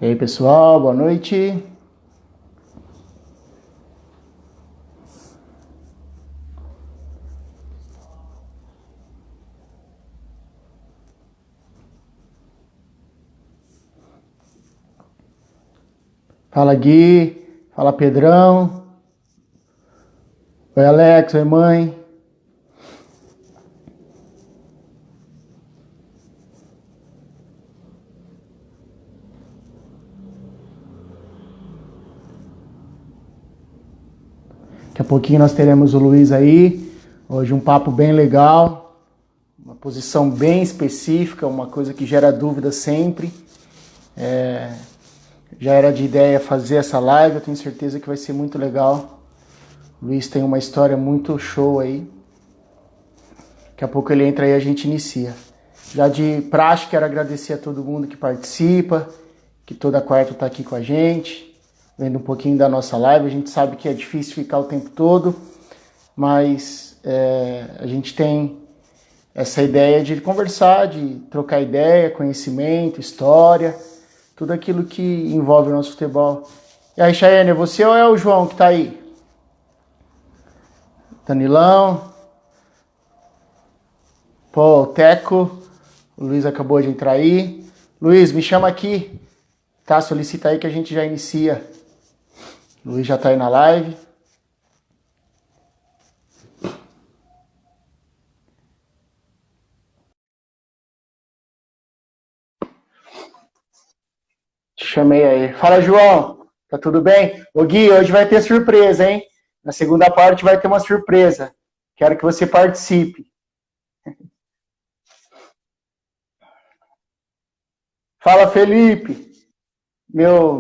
E aí, pessoal, boa noite. Fala, Gui. Fala, Pedrão. Oi, Alex. Oi, mãe. Daqui a pouquinho nós teremos o Luiz aí. Hoje um papo bem legal. Uma posição bem específica, uma coisa que gera dúvida sempre. Já era de ideia fazer essa live, eu tenho certeza que vai ser muito legal. O Luiz tem uma história muito show aí. Daqui a pouco ele entra aí e a gente inicia. Já de praxe, quero agradecer a todo mundo que participa, que toda quarta está aqui com a gente, vendo um pouquinho da nossa live. A gente sabe que é difícil ficar o tempo todo, mas a gente tem essa ideia de conversar, de trocar ideia, conhecimento, história, tudo aquilo que envolve o nosso futebol. E aí, Chayane, é você ou é o João que está aí? Danilão, pô, o Teco, o Luiz acabou de entrar aí. Luiz, me chama aqui, tá? Solicita aí que a gente já inicia. O Luiz já tá aí na live. Te chamei aí. Fala, João. Tá tudo bem? Ô, Gui, hoje vai ter surpresa, hein? Na segunda parte vai ter uma surpresa. Quero que você participe. Fala, Felipe. Meu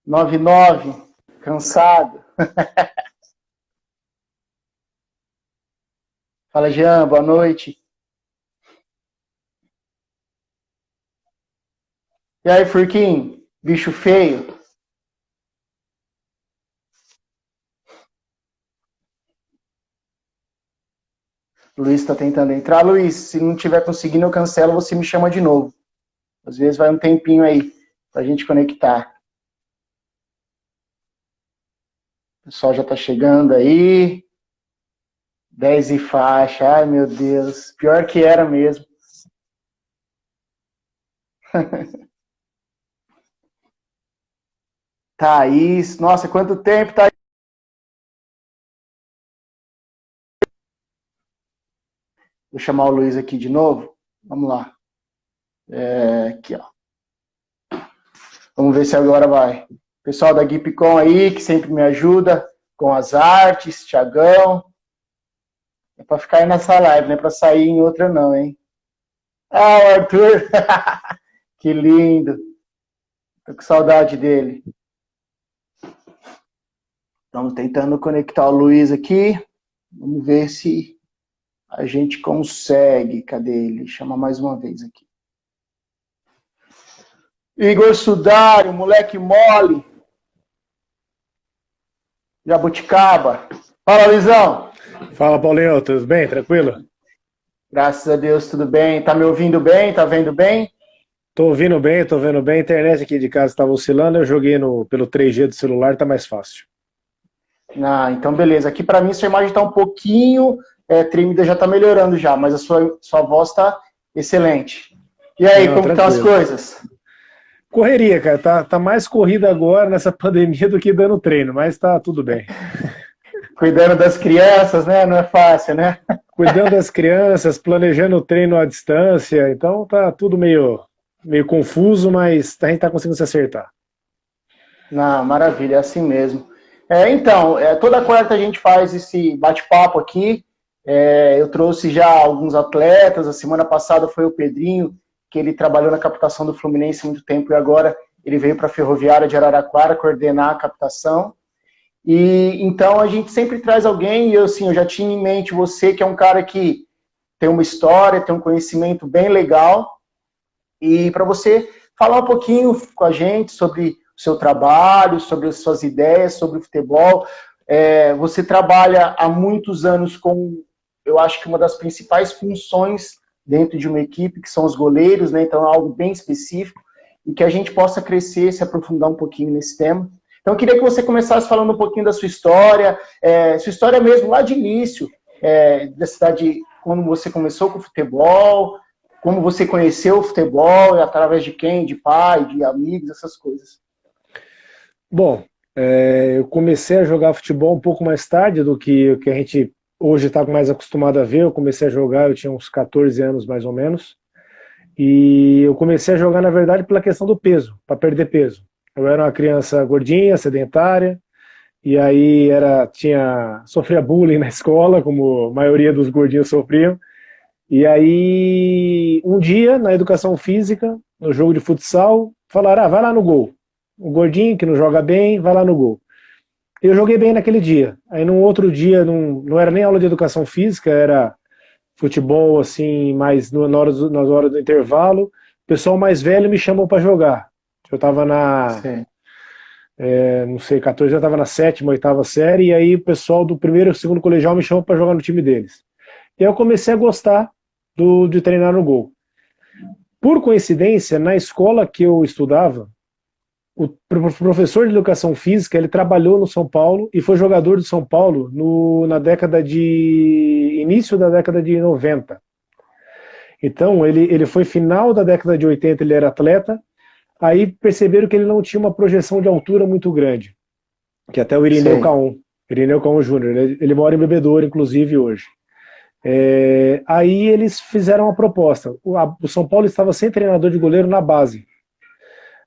699, cansado. Fala, Jean, boa noite. E aí, Furquim? Bicho feio? Luiz está tentando entrar. Luiz, se não tiver conseguindo, eu cancelo, você me chama de novo. Às vezes vai um tempinho aí pra gente conectar. O pessoal já tá chegando aí. 10 e faixa. Ai, meu Deus. Pior que era mesmo. Thaís. Nossa, quanto tempo, Thaís. Vou chamar o Luiz aqui de novo. Vamos lá. Aqui, ó. Vamos ver se agora vai. Pessoal da Gipcom aí, que sempre me ajuda com as artes. Tiagão. É pra ficar aí nessa live, não é pra sair em outra não, hein? Ah, o Arthur. Que lindo. Tô com saudade dele. Estamos tentando conectar o Luiz aqui. Vamos ver se a gente consegue. Cadê ele? Chama mais uma vez aqui. Igor Sudário, moleque mole. Jabuticaba. Fala, Luizão. Fala, Paulinho, tudo bem? Tranquilo? Graças a Deus, tudo bem. Tá me ouvindo bem? Tá vendo bem? Tô ouvindo bem, tô vendo bem. A internet aqui de casa estava oscilando, eu joguei pelo 3G do celular, tá mais fácil. Ah, então beleza. Aqui para mim sua imagem tá um pouquinho tremida, já tá melhorando já, mas a sua voz tá excelente. E aí, Não, como que estão as tranquilo. coisas? Correria, cara, tá mais corrida agora nessa pandemia do que dando treino, mas tá tudo bem. Cuidando das crianças, né? Não é fácil, né? Cuidando das crianças, planejando o treino à distância, então tá tudo meio confuso, mas a gente tá conseguindo se acertar. Não, maravilha, é assim mesmo. Então, toda quarta a gente faz esse bate-papo aqui. Eu trouxe já alguns atletas. A semana passada foi o Pedrinho, que ele trabalhou na captação do Fluminense há muito tempo e agora ele veio para a Ferroviária de Araraquara coordenar a captação. E então a gente sempre traz alguém, e eu já tinha em mente você, que é um cara que tem uma história, tem um conhecimento bem legal, e para você falar um pouquinho com a gente sobre o seu trabalho, sobre as suas ideias, sobre o futebol. Você trabalha há muitos anos com, eu acho que uma das principais funções dentro de uma equipe, que são os goleiros, né? Então é algo bem específico. e que a gente possa crescer, se aprofundar um pouquinho nesse tema. Então, eu queria que você começasse falando um pouquinho da sua história mesmo lá de início, da cidade, quando você começou com o futebol, como você conheceu o futebol, através de quem, de pai, de amigos, essas coisas. Bom, eu comecei a jogar futebol um pouco mais tarde do que o que a gente hoje está mais acostumado a ver. Eu comecei a jogar, eu tinha uns 14 anos mais ou menos, e eu comecei a jogar, na verdade, pela questão do peso, para perder peso. Eu era uma criança gordinha, sedentária, e aí sofria bullying na escola, como a maioria dos gordinhos sofriam. E aí, um dia, na educação física, no jogo de futsal, falaram, vai lá no gol. O gordinho, que não joga bem, vai lá no gol. Eu joguei bem naquele dia. Aí, num outro dia, não era nem aula de educação física, era futebol, assim, mais nas horas do intervalo. O pessoal mais velho me chamou para jogar. Eu estava não sei, 14, eu estava na sétima, oitava série, e aí o pessoal do primeiro e segundo colegial me chamou para jogar no time deles. E aí eu comecei a gostar de treinar no gol. Por coincidência, na escola que eu estudava, o professor de educação física, ele trabalhou no São Paulo e foi jogador do São Paulo início da década de 90. Então, ele foi final da década de 80, ele era atleta, aí perceberam que ele não tinha uma projeção de altura muito grande, que até o Irineu Caon Júnior, ele mora em Bebedouro, inclusive, hoje. Aí eles fizeram uma proposta. O São Paulo estava sem treinador de goleiro na base,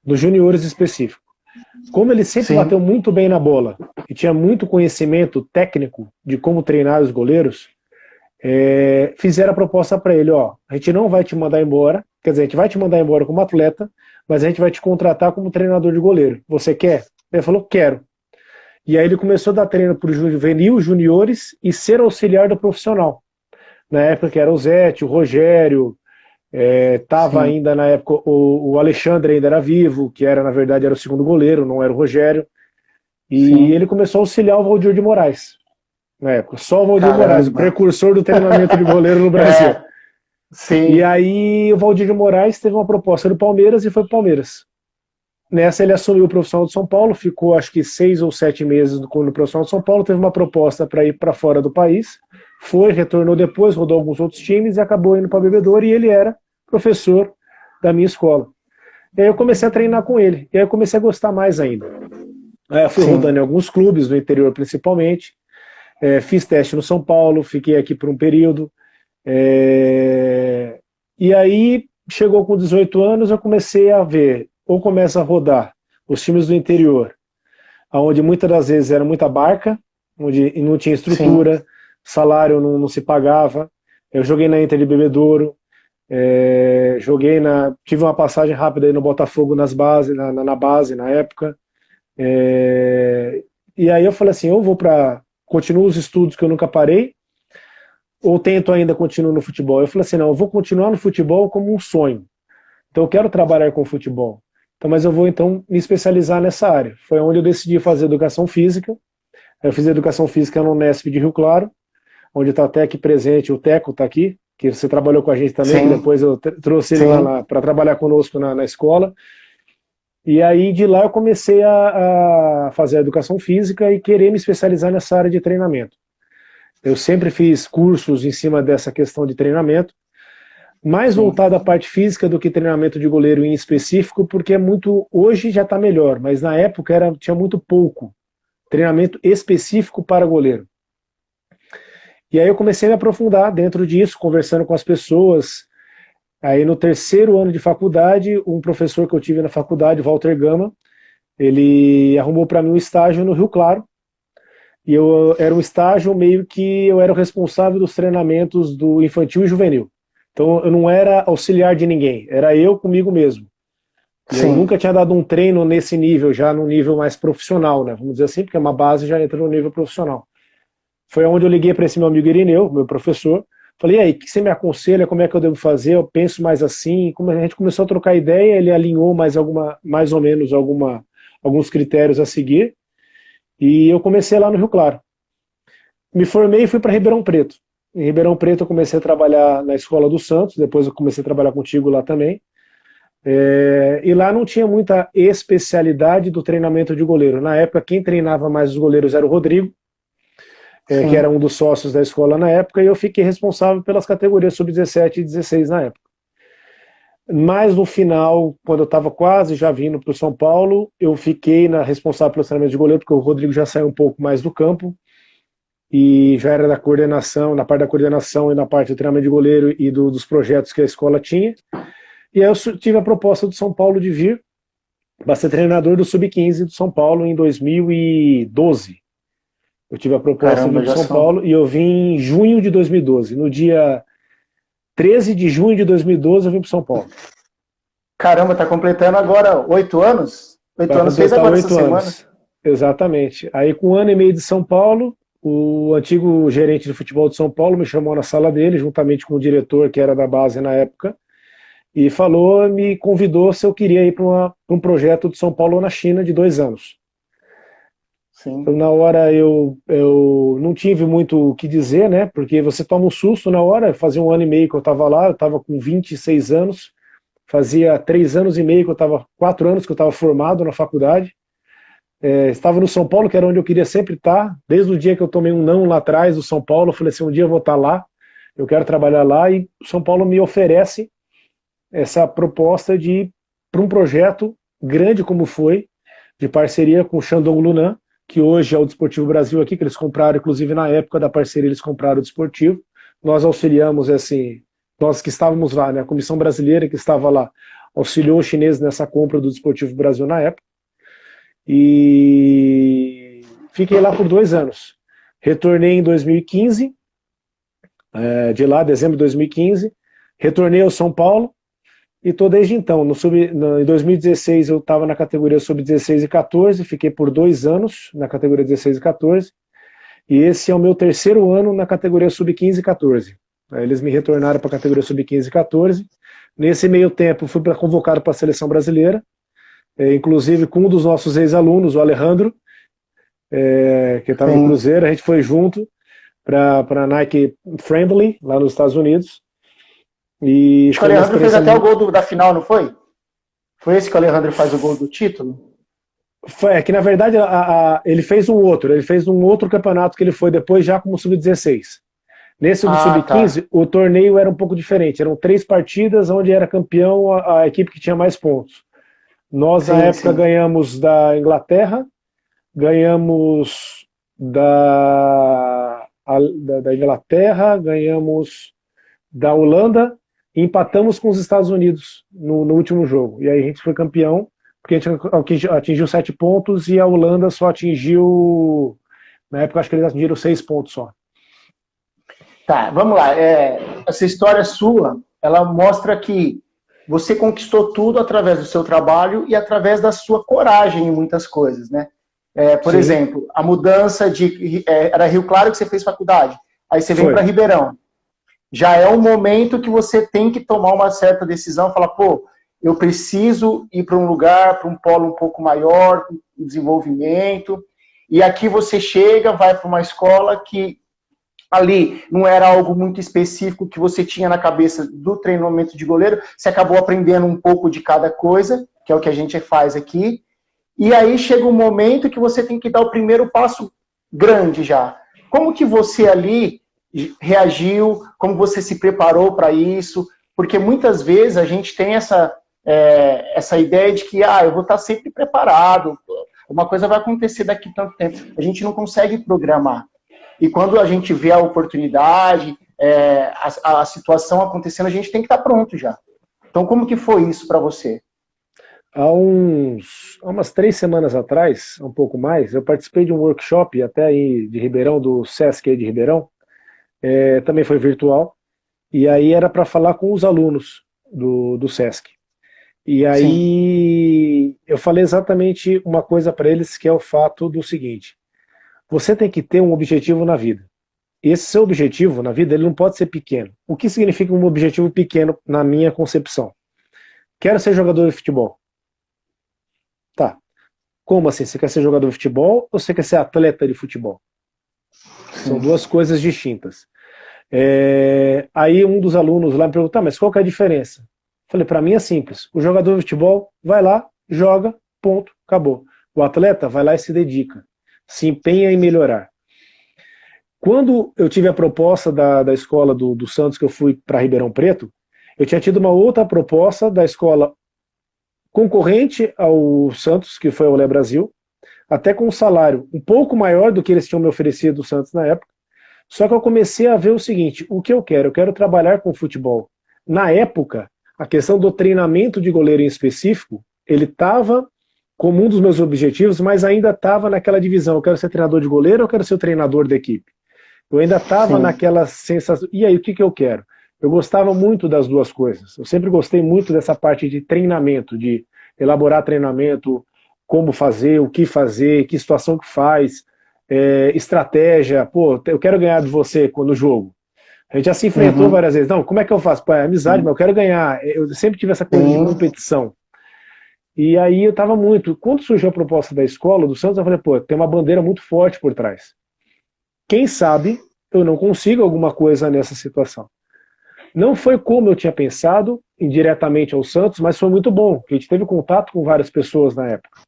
dos juniores específico. Como ele sempre bateu muito bem na bola e tinha muito conhecimento técnico de como treinar os goleiros, fizeram a proposta para ele, a gente não vai te mandar embora, quer dizer, a gente vai te mandar embora como atleta, mas a gente vai te contratar como treinador de goleiro. Você quer? Ele falou, quero. E aí ele começou a dar treino para o juvenil, juniores e ser auxiliar do profissional. Na época que era o Zete, o Rogério, estava ainda na época o Alexandre ainda era vivo, que na verdade era o segundo goleiro, não era o Rogério. E ele começou a auxiliar o Valdir de Moraes. Na época, só o Valdir Moraes, o precursor do treinamento de goleiro no Brasil. E aí o Valdir de Moraes teve uma proposta do Palmeiras e foi para o Palmeiras. Nessa ele assumiu o profissional de São Paulo, ficou acho que 6 ou 7 meses no profissional de São Paulo, teve uma proposta para ir para fora do país, retornou depois, rodou alguns outros times e acabou indo para Bebedouro, e ele era professor da minha escola. E aí eu comecei a treinar com ele, e aí eu comecei a gostar mais ainda. Aí eu fui rodando em alguns clubes, no interior principalmente, fiz teste no São Paulo, fiquei aqui por um período, e aí chegou com 18 anos, eu comecei a ver, ou começa a rodar os times do interior, onde muitas das vezes era muita barca, onde não tinha estrutura, salário não se pagava. Eu joguei na Inter de Bebedouro, tive uma passagem rápida aí no Botafogo na base na época. E aí eu falei assim, eu continuo os estudos que eu nunca parei, ou tento ainda continuar no futebol. Eu falei assim, não, eu vou continuar no futebol como um sonho. Então eu quero trabalhar com futebol. Então, mas eu vou então me especializar nessa área. Foi onde eu decidi fazer educação física. Eu fiz educação física no Unesp de Rio Claro, onde está até aqui presente, o Teco está aqui, que você trabalhou com a gente também, que depois eu trouxe ele lá para trabalhar conosco na escola. E aí de lá eu comecei a fazer a educação física e querer me especializar nessa área de treinamento. Eu sempre fiz cursos em cima dessa questão de treinamento, mais voltado à parte física do que treinamento de goleiro em específico, porque hoje já está melhor, mas na época tinha muito pouco treinamento específico para goleiro. E aí eu comecei a me aprofundar dentro disso, conversando com as pessoas. Aí no terceiro ano de faculdade, um professor que eu tive na faculdade, Walter Gama, ele arrumou para mim um estágio no Rio Claro, e era um estágio meio que eu era o responsável dos treinamentos do infantil e juvenil. Então eu não era auxiliar de ninguém, era eu comigo mesmo. Eu nunca tinha dado um treino nesse nível, já no nível mais profissional, né? Vamos dizer assim, porque uma base já entra no nível profissional. Foi onde eu liguei para esse meu amigo Irineu, meu professor, falei, e aí, o que você me aconselha, como é que eu devo fazer, eu penso mais assim, como a gente começou a trocar ideia, ele alinhou mais ou menos alguns critérios a seguir, e eu comecei lá no Rio Claro. Me formei e fui para Ribeirão Preto. Em Ribeirão Preto eu comecei a trabalhar na Escola do Santos, depois eu comecei a trabalhar contigo lá também. E lá não tinha muita especialidade do treinamento de goleiro. Na época, quem treinava mais os goleiros era o Rodrigo, que era um dos sócios da escola na época, e eu fiquei responsável pelas categorias sub-17 e 16 na época. Mas no final, quando eu estava quase já vindo para o São Paulo, eu fiquei responsável pelo treinamento de goleiro, porque o Rodrigo já saiu um pouco mais do campo, e já era da coordenação, na parte da coordenação e na parte do treinamento de goleiro e dos projetos que a escola tinha. E aí eu tive a proposta do São Paulo de vir para ser treinador do Sub-15 do São Paulo em 2012. Eu tive a proposta de vir para São Paulo e eu vim em junho de 2012. No dia 13 de junho de 2012 eu vim para São Paulo. Caramba, tá completando agora 8 anos? 8 anos fez agora essa semana? Exatamente. Aí com 1 ano e meio de São Paulo, o antigo gerente de futebol de São Paulo me chamou na sala dele, juntamente com o diretor que era da base na época, e me convidou se eu queria ir para um projeto de São Paulo na China de 2 anos. Sim. Então, na hora eu não tive muito o que dizer, né? Porque você toma um susto na hora. Fazia 1 ano e meio que eu estava lá, eu estava com 26 anos, fazia 3 anos e meio que eu estava, 4 anos que eu estava formado na faculdade. Estava no São Paulo, que era onde eu queria sempre estar. Desde o dia que eu tomei um não lá atrás do São Paulo, eu falei assim, um dia eu vou estar lá, eu quero trabalhar lá, e o São Paulo me oferece essa proposta de ir para um projeto grande como foi, de parceria com o Shandong Luneng, que hoje é o Desportivo Brasil aqui, que eles compraram, inclusive na época da parceria eles compraram o Desportivo. Nós auxiliamos, assim, nós que estávamos lá, né, a comissão brasileira que estava lá, auxiliou os chineses nessa compra do Desportivo Brasil na época. E fiquei lá por 2 anos. Retornei em 2015, de lá, dezembro de 2015, retornei ao São Paulo, e estou desde então. Em 2016 eu estava na categoria sub-16 e 14, fiquei por 2 anos na categoria 16 e 14, e esse é o meu 3º ano na categoria sub-15 e 14. Eles me retornaram para a categoria sub-15 e 14. Nesse meio tempo fui convocado para a seleção brasileira, inclusive com um dos nossos ex-alunos, o Alejandro, que estava no Cruzeiro. A gente foi junto para a Nike Friendly, lá nos Estados Unidos. E acho que o Alejandro fez até o gol da final, não foi? Foi esse que o Alejandro faz o gol do título? Que na verdade ele fez um outro campeonato que ele foi depois já como sub-16. Nesse do sub-15, o torneio era um pouco diferente, eram 3 partidas onde era campeão a equipe que tinha mais pontos. Nós na época ganhamos da Inglaterra, ganhamos da Inglaterra, ganhamos da Holanda, e empatamos com os Estados Unidos no último jogo. E aí a gente foi campeão, porque a gente atingiu 7 pontos e a Holanda só atingiu, na época acho que eles atingiram 6 pontos só. Tá, vamos lá. Essa história sua, ela mostra que você conquistou tudo através do seu trabalho e através da sua coragem em muitas coisas, né? Por exemplo, a mudança era Rio Claro que você fez faculdade, aí você vem para Ribeirão. Já é um momento que você tem que tomar uma certa decisão, falar, pô, eu preciso ir para um lugar, para um polo um pouco maior, com desenvolvimento, e aqui você chega, vai para uma escola que ali não era algo muito específico que você tinha na cabeça do treinamento de goleiro, você acabou aprendendo um pouco de cada coisa, que é o que a gente faz aqui, e aí chega um momento que você tem que dar o primeiro passo grande já. Como que você ali reagiu, como você se preparou para isso, porque muitas vezes a gente tem essa ideia de que eu vou estar sempre preparado, uma coisa vai acontecer daqui a tanto tempo, a gente não consegue programar, e quando a gente vê a oportunidade, a situação acontecendo, a gente tem que estar pronto já. Então como que foi isso para você? Há umas 3 semanas atrás, um pouco mais, eu participei de um workshop até aí de Ribeirão, do Sesc aí de Ribeirão, também foi virtual, e aí era para falar com os alunos do Sesc. E aí eu falei exatamente uma coisa para eles, que é o fato do seguinte: você tem que ter um objetivo na vida. Esse seu objetivo na vida, ele não pode ser pequeno. O que significa um objetivo pequeno na minha concepção? Quero ser jogador de futebol. Tá. Como assim? Você quer ser jogador de futebol ou você quer ser atleta de futebol? São 2 coisas distintas. Aí um dos alunos lá me perguntou, mas qual que é a diferença? Falei, para mim é simples. O jogador de futebol vai lá, joga, ponto, acabou. O atleta vai lá e se dedica, se empenha em melhorar. Quando eu tive a proposta da escola do Santos, que eu fui para Ribeirão Preto, eu tinha tido uma outra proposta da escola concorrente ao Santos, que foi o Olé Brasil, até com um salário um pouco maior do que eles tinham me oferecido o Santos na época. Só que eu comecei a ver o seguinte, o que eu quero trabalhar com futebol. Na época, a questão do treinamento de goleiro em específico, ele estava como um dos meus objetivos, mas ainda estava naquela divisão, eu quero ser treinador de goleiro ou eu quero ser o treinador da equipe? Eu ainda estava naquela sensação, e aí, o que eu quero? Eu gostava muito das duas coisas, eu sempre gostei muito dessa parte de treinamento, de elaborar treinamento, como fazer, o que fazer, que situação que faz, estratégia, pô, eu quero ganhar de você no jogo. A gente já se enfrentou várias vezes, não, como é que eu faço? Pô, é amizade, mas eu quero ganhar, eu sempre tive essa coisa de competição. E aí eu estava muito, quando surgiu a proposta da escola, do Santos, eu falei, pô, tem uma bandeira muito forte por trás. Quem sabe eu não consigo alguma coisa nessa situação. Não foi como eu tinha pensado, indiretamente ao Santos, mas foi muito bom, a gente teve contato com várias pessoas na época.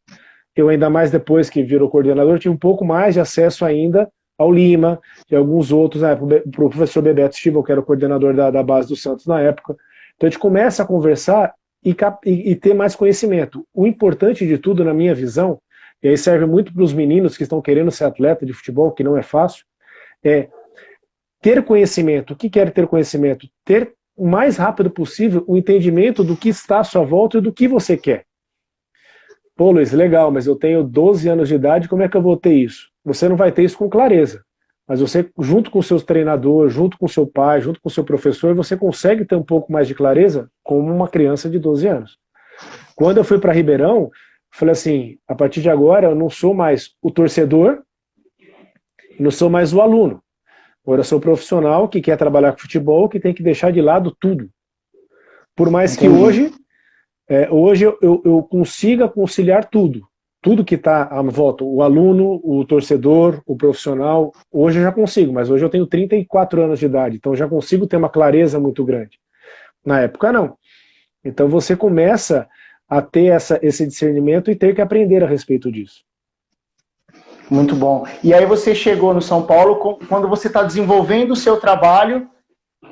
Eu ainda mais depois que virou coordenador, tive um pouco mais de acesso ainda ao Lima, e alguns outros, né, para o professor Bebeto Stivel, que era o coordenador da base do Santos na época. Então a gente começa a conversar e ter mais conhecimento. O importante de tudo, na minha visão, e aí serve muito para os meninos que estão querendo ser atleta de futebol, que não é fácil, é ter conhecimento. O que quer ter conhecimento? Ter o mais rápido possível o entendimento do que está à sua volta e do que você quer. Pô, Luiz, legal, mas eu tenho 12 anos de idade, como é que eu vou ter isso? Você não vai ter isso com clareza. Mas você, junto com o seu treinador, junto com o seu pai, junto com o seu professor, você consegue ter um pouco mais de clareza como uma criança de 12 anos. Quando eu fui para Ribeirão, falei assim, a partir de agora eu não sou mais o torcedor, não sou mais o aluno. Agora eu sou profissional que quer trabalhar com futebol, que tem que deixar de lado tudo. Por mais que hoje eu consiga conciliar tudo. Tudo que está à volta, o aluno, o torcedor, o profissional, hoje eu já consigo, mas hoje eu tenho 34 anos de idade, então eu já consigo ter uma clareza muito grande. Na época não. Então você começa a ter esse discernimento e ter que aprender a respeito disso. Muito bom. E aí você chegou no São Paulo, quando você está desenvolvendo o seu trabalho,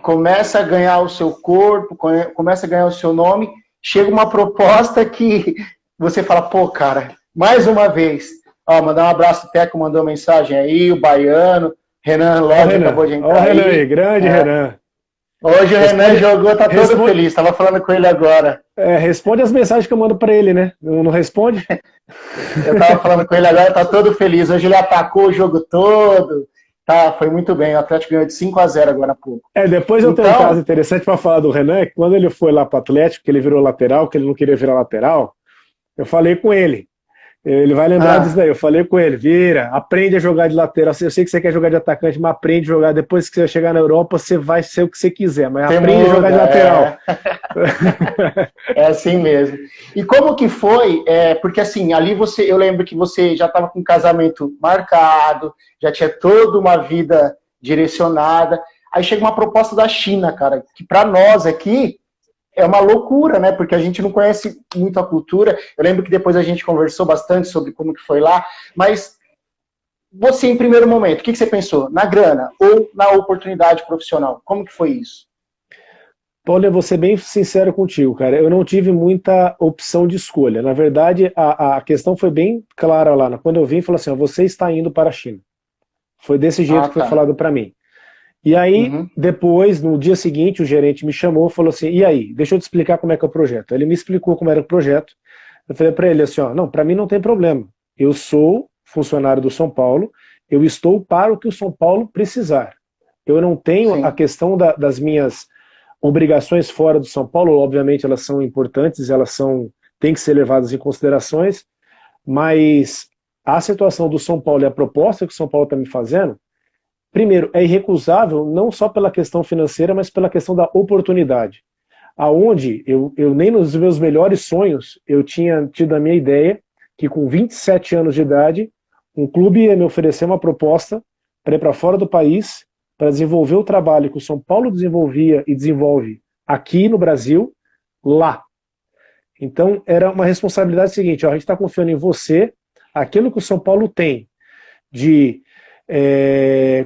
começa a ganhar o seu corpo, começa a ganhar o seu nome, chega uma proposta que você fala, pô, cara, mais uma vez, mandar um abraço, o Teco mandou mensagem aí, o Baiano, Renan Lodge acabou de entrar aí. Renan aí, grande Renan. Hoje o Renan jogou, tá todo feliz, estava falando com ele agora. Responde as mensagens que eu mando para ele, né? Não responde? Eu tava falando com ele agora, tá todo feliz, hoje ele atacou o jogo todo. Tá, foi muito bem, o Atlético ganhou de 5-0 agora há pouco. Depois eu tenho um caso interessante para falar do Renan, que quando ele foi lá para o Atlético, que ele virou lateral, que ele não queria virar lateral, eu falei com ele. Ele vai lembrar disso daí. Eu falei com ele, vira, aprende a jogar de lateral. Eu sei que você quer jogar de atacante, mas aprende a jogar. Depois que você chegar na Europa, você vai ser o que você quiser, mas aprende a jogar de lateral. É assim mesmo. E como que foi? Porque assim, ali eu lembro que você já estava com um casamento marcado, já tinha toda uma vida direcionada. Aí chega uma proposta da China, cara, que para nós aqui é uma loucura, né? Porque a gente não conhece muito a cultura. Eu lembro que depois a gente conversou bastante sobre como que foi lá, mas você, em primeiro momento, o que você pensou? Na grana ou na oportunidade profissional? Como que foi isso? Paulo, eu vou ser bem sincero contigo, cara. Eu não tive muita opção de escolha. Na verdade, a questão foi bem clara lá. Quando eu vim, falou assim, você está indo para a China. Foi desse jeito que foi falado para mim. E aí, depois, no dia seguinte, o gerente me chamou e falou assim, e aí, deixa eu te explicar como é que é o projeto. Ele me explicou como era o projeto. Eu falei para ele assim, não, para mim não tem problema. Eu sou funcionário do São Paulo, eu estou para o que o São Paulo precisar. Eu não tenho a questão das minhas obrigações fora do São Paulo, obviamente elas são importantes, têm que ser levadas em considerações, mas a situação do São Paulo e a proposta que o São Paulo está me fazendo, primeiro, é irrecusável, não só pela questão financeira, mas pela questão da oportunidade. Aonde eu nem nos meus melhores sonhos, eu tinha tido a minha ideia que com 27 anos de idade, um clube ia me oferecer uma proposta para ir para fora do país, para desenvolver o trabalho que o São Paulo desenvolvia e desenvolve aqui no Brasil, lá. Então, era uma responsabilidade seguinte, ó, a gente está confiando em você, aquilo que o São Paulo tem de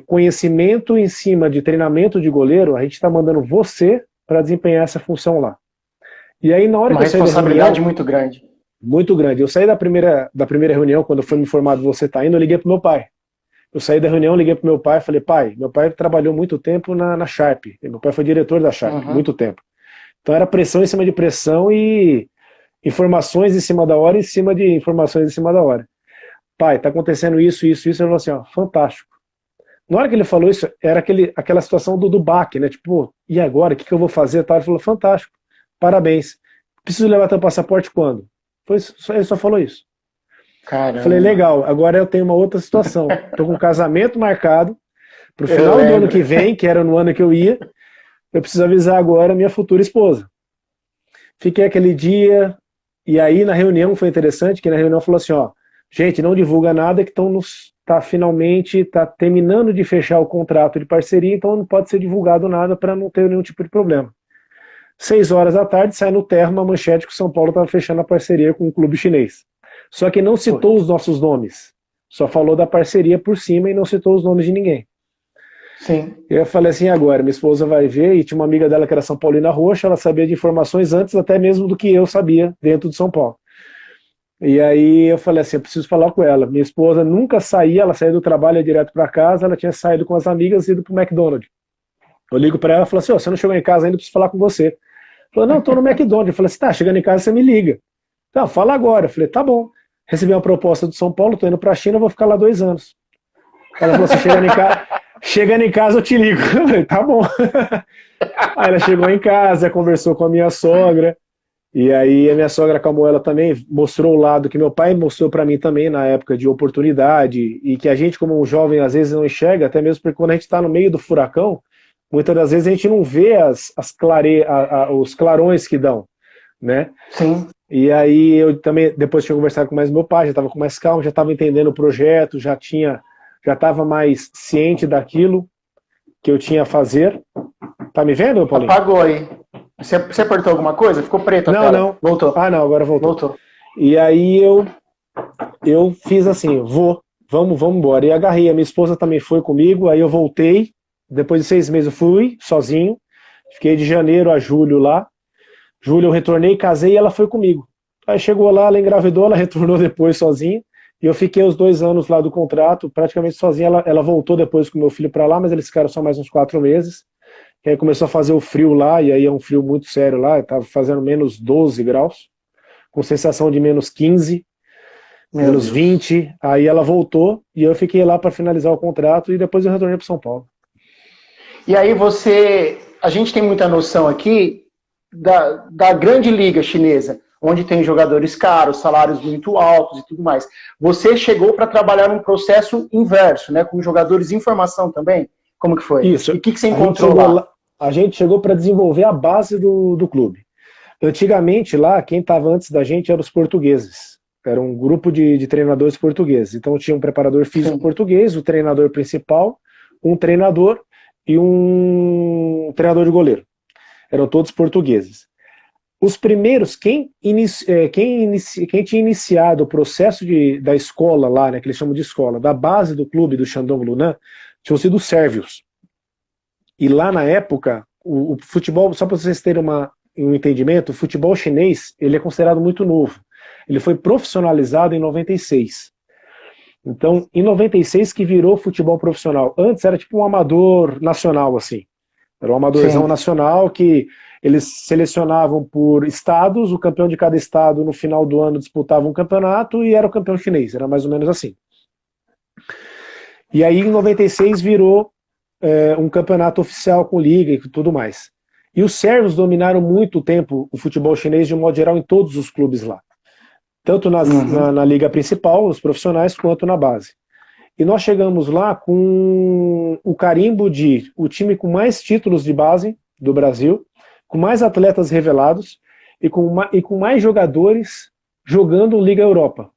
conhecimento em cima de treinamento de goleiro, a gente está mandando você para desempenhar essa função lá. E aí, na hora Uma que eu saí da responsabilidade reunião, muito grande. muito grande, eu saí da primeira reunião, quando foi me informado você está indo, eu liguei pro meu pai. Eu saí da reunião, liguei pro meu pai, falei, pai, meu pai trabalhou muito tempo na Sharp, meu pai foi diretor da Sharp, muito tempo. Então era pressão em cima de pressão e informações em cima da hora, em cima de informações em cima da hora. Pai, tá acontecendo isso, isso, isso. Ele falou assim, ó, fantástico. Na hora que ele falou isso, era aquela situação do baque, né? Tipo, e agora? O que eu vou fazer? Ele falou, fantástico, parabéns. Preciso levar teu passaporte quando? Ele só falou isso. Caramba. Falei, legal, agora eu tenho uma outra situação. Tô com um casamento marcado pro final do ano que vem, que era no ano que eu ia. Eu preciso avisar agora a minha futura esposa. Fiquei aquele dia, e aí na reunião foi interessante, que na reunião falou assim, ó, gente, não divulga nada que finalmente tá terminando de fechar o contrato de parceria, então não pode ser divulgado nada para não ter nenhum tipo de problema. 6 horas da tarde sai no Terra uma manchete que o São Paulo estava fechando a parceria com um clube chinês. Só que não citou os nossos nomes. Só falou da parceria por cima e não citou os nomes de ninguém. Sim. Eu falei assim, agora, minha esposa vai ver, e tinha uma amiga dela que era São Paulina Roxa, ela sabia de informações antes até mesmo do que eu sabia dentro de São Paulo. E aí eu falei assim, eu preciso falar com ela. Minha esposa nunca saía, ela saía do trabalho, ia direto para casa, ela tinha saído com as amigas e ido pro McDonald's. Eu ligo para ela e falo assim, você não chegou em casa ainda, eu preciso falar com você. Ela falou, não, tô no McDonald's. Eu falei assim, tá, chegando em casa você me liga. Tá, fala agora. Eu falei, tá bom. Recebi uma proposta do São Paulo, tô indo pra China, vou ficar lá 2 anos. Ela falou assim, chegando em casa eu te ligo. Eu falei, tá bom. Aí ela chegou em casa, conversou com a minha sogra, e aí a minha sogra acalmou ela também, mostrou o lado que meu pai mostrou para mim também na época de oportunidade, e que a gente como um jovem às vezes não enxerga, até mesmo porque quando a gente está no meio do furacão, muitas das vezes a gente não vê os clarões que dão, né? Sim. E aí eu também, depois tinha conversado com mais meu pai, já estava com mais calma, já estava entendendo o projeto, já estava mais ciente daquilo que eu tinha a fazer. Tá me vendo, Paulinho? Apagou aí. Você apertou alguma coisa? Ficou preto a tela? Não. Voltou. Ah, não, agora voltou. E aí eu fiz assim, vamos embora. E agarrei, a minha esposa também foi comigo, aí eu voltei, depois de 6 meses eu fui sozinho, fiquei de janeiro a julho lá. Julho eu retornei, casei e ela foi comigo. Aí chegou lá, ela engravidou, ela retornou depois sozinha, e eu fiquei os 2 anos lá do contrato, praticamente sozinha. Ela voltou depois com meu filho para lá, mas eles ficaram só mais uns 4 meses. E aí começou a fazer o frio lá, e aí é um frio muito sério lá, estava fazendo menos 12 graus, com sensação de menos 15, menos 20. Aí ela voltou, e eu fiquei lá para finalizar o contrato, e depois eu retornei para São Paulo. E aí a gente tem muita noção aqui da grande liga chinesa, onde tem jogadores caros, salários muito altos e tudo mais. Você chegou para trabalhar num processo inverso, né, com jogadores em formação também? Como que foi? Isso. E o que você encontrou lá? A gente chegou para desenvolver a base do clube. Antigamente lá, quem estava antes da gente eram os portugueses. Era um grupo de treinadores portugueses. Então tinha um preparador físico português, o treinador principal, um treinador e um treinador de goleiro. Eram todos portugueses. Os primeiros, quem tinha iniciado o processo da escola lá, né, que eles chamam de escola, da base do clube do Shandong Luneng, tinham sido os sérvios. E lá na época, o futebol, só para vocês terem um entendimento, o futebol chinês ele é considerado muito novo. Ele foi profissionalizado em 96. Então, em 96 que virou futebol profissional. Antes era tipo um amador nacional, assim. Era um amadorzão nacional que eles selecionavam por estados, o campeão de cada estado no final do ano disputava um campeonato e era o campeão chinês, era mais ou menos assim. E aí em 96 virou um campeonato oficial com liga e tudo mais. E os sérvios dominaram muito tempo o futebol chinês de um modo geral em todos os clubes lá. Tanto na liga principal, os profissionais, quanto na base. E nós chegamos lá com o carimbo de o time com mais títulos de base do Brasil, com mais atletas revelados e com mais jogadores jogando Liga Europa.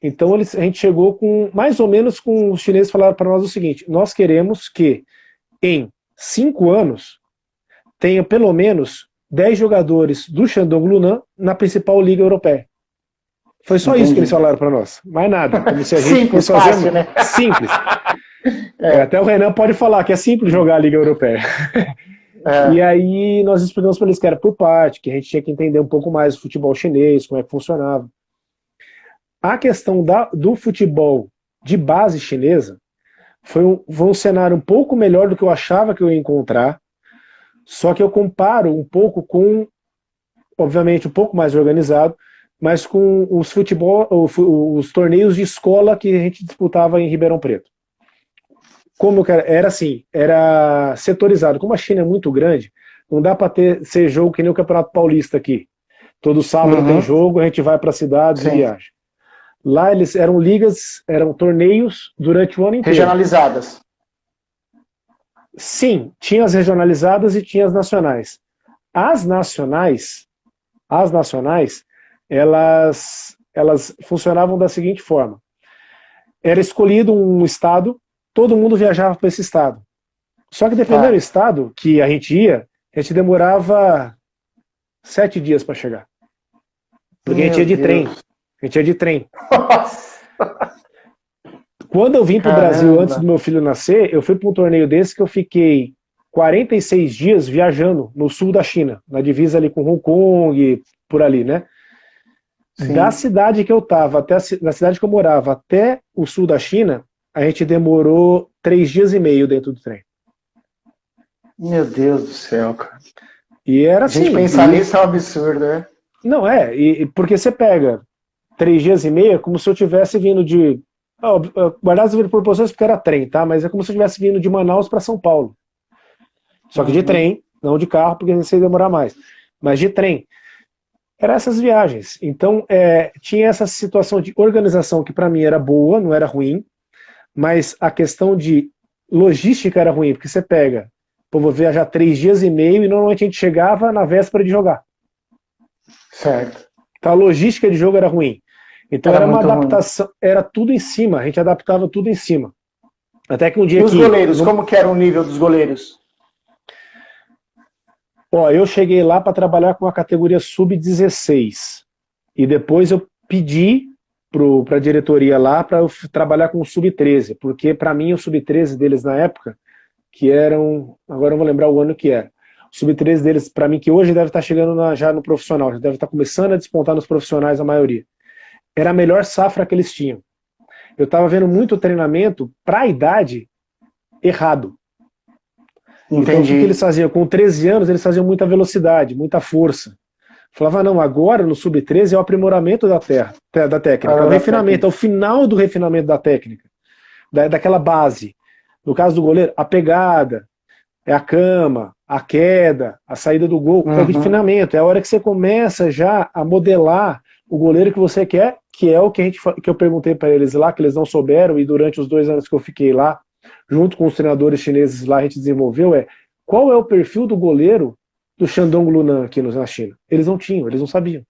Então a gente chegou com, mais ou menos, com os chineses falaram para nós o seguinte: nós queremos que em 5 anos tenha pelo menos 10 jogadores do Shandong Luneng na principal liga europeia. Foi só isso que eles falaram para nós. Mais nada. Como se a gente Simples, fosse fazer... fácil, né? Simples. Até o Renan pode falar que é simples jogar a Liga Europeia. E aí nós explicamos para eles que era por parte, que a gente tinha que entender um pouco mais o futebol chinês, como é que funcionava. A questão do futebol de base chinesa foi um cenário um pouco melhor do que eu achava que eu ia encontrar, só que eu comparo um pouco com, obviamente, um pouco mais organizado, mas com os torneios de escola que a gente disputava em Ribeirão Preto. Era assim, era setorizado. Como a China é muito grande, não dá para ser jogo que nem o Campeonato Paulista aqui. Todo sábado tem jogo, a gente vai para a cidades e viaja. Lá eles eram eram torneios durante o ano inteiro. Regionalizadas. Sim, tinha as regionalizadas e tinha as nacionais. As nacionais, elas funcionavam da seguinte forma. Era escolhido um estado, todo mundo viajava para esse estado. Só que dependendo do estado que a gente demorava 7 dias para chegar. Porque a gente ia de trem. A gente ia de trem. Quando eu vim para o Brasil antes do meu filho nascer, eu fui para um torneio desse que eu fiquei 46 dias viajando no sul da China, na divisa ali com Hong Kong, por ali, né? Sim. Da cidade que eu estava, da cidade que eu morava até o sul da China, a gente demorou 3 dias e meio dentro do trem. Meu Deus do céu, cara. E era assim. A gente pensar nisso é um absurdo, né? Não, porque você pega 3 dias e meio, como se eu tivesse vindo de... guardar as proporções porque era trem, tá? Mas é como se eu estivesse vindo de Manaus para São Paulo. Só que de trem, não de carro, porque isso ia demorar mais. Mas de trem. Eram essas viagens. Então, tinha essa situação de organização que para mim era boa, não era ruim, mas a questão de logística era ruim, porque você pega, vou viajar 3 dias e meio e normalmente a gente chegava na véspera de jogar. Certo. Então a logística de jogo era ruim. Então era uma adaptação, era tudo em cima, a gente adaptava tudo em cima. Até que um dia... E os goleiros, como que era o nível dos goleiros? Eu cheguei lá para trabalhar com a categoria sub-16. E depois eu pedi para a diretoria lá para eu trabalhar com o sub-13, porque para mim o sub-13 deles na época, que eram... Agora eu vou lembrar o ano que era. O sub-13 deles, para mim, que hoje deve estar chegando já no profissional, já deve estar começando a despontar nos profissionais a maioria. Era a melhor safra que eles tinham. Eu estava vendo muito treinamento para a idade errado. Entendi. Então o que eles faziam? Com 13 anos eles faziam muita velocidade, muita força. Falava, não, agora no sub-13 é o aprimoramento da técnica, é o refinamento, é o final do refinamento da técnica, daquela base. No caso do goleiro, a pegada, é a cama, a queda, a saída do gol, é o refinamento, é a hora que você começa já a modelar o goleiro que você quer, que é o que eu perguntei para eles lá, que eles não souberam, e durante os 2 anos que eu fiquei lá, junto com os treinadores chineses lá, a gente desenvolveu, qual é o perfil do goleiro do Shandong Luneng aqui na China? Eles não tinham, eles não sabiam.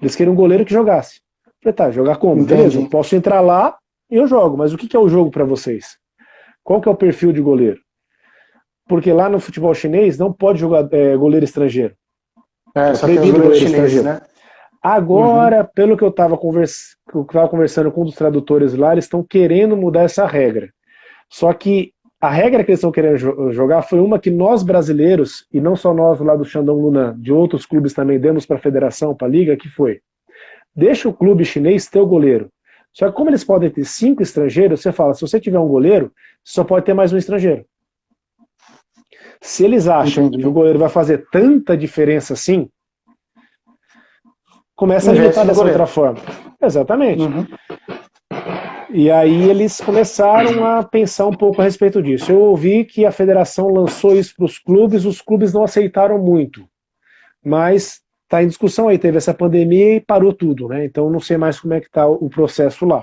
Eles queriam um goleiro que jogasse. Eu falei, tá, jogar como? Entendi. Beleza, eu posso entrar lá e eu jogo, mas o que é o jogo para vocês? Qual que é o perfil de goleiro? Porque lá no futebol chinês não pode jogar goleiro estrangeiro. Só tem os goleiros chineses, né? Agora, pelo que eu estava conversando com um dos tradutores lá, eles estão querendo mudar essa regra. Só que a regra que eles estão querendo jogar foi uma que nós brasileiros, e não só nós lá do Shandong Luneng, de outros clubes também demos para a federação, para a liga, que foi: deixa o clube chinês ter o goleiro. Só que como eles podem ter 5 estrangeiros, você fala, se você tiver um goleiro, só pode ter mais um estrangeiro. Se eles acham que o goleiro vai fazer tanta diferença assim, começa a limitar dessa outra forma. Exatamente. E aí eles começaram a pensar um pouco a respeito disso. Eu ouvi que a federação lançou isso para os clubes não aceitaram muito. Mas está em discussão aí, teve essa pandemia e parou tudo, né? Então não sei mais como é que está o processo lá.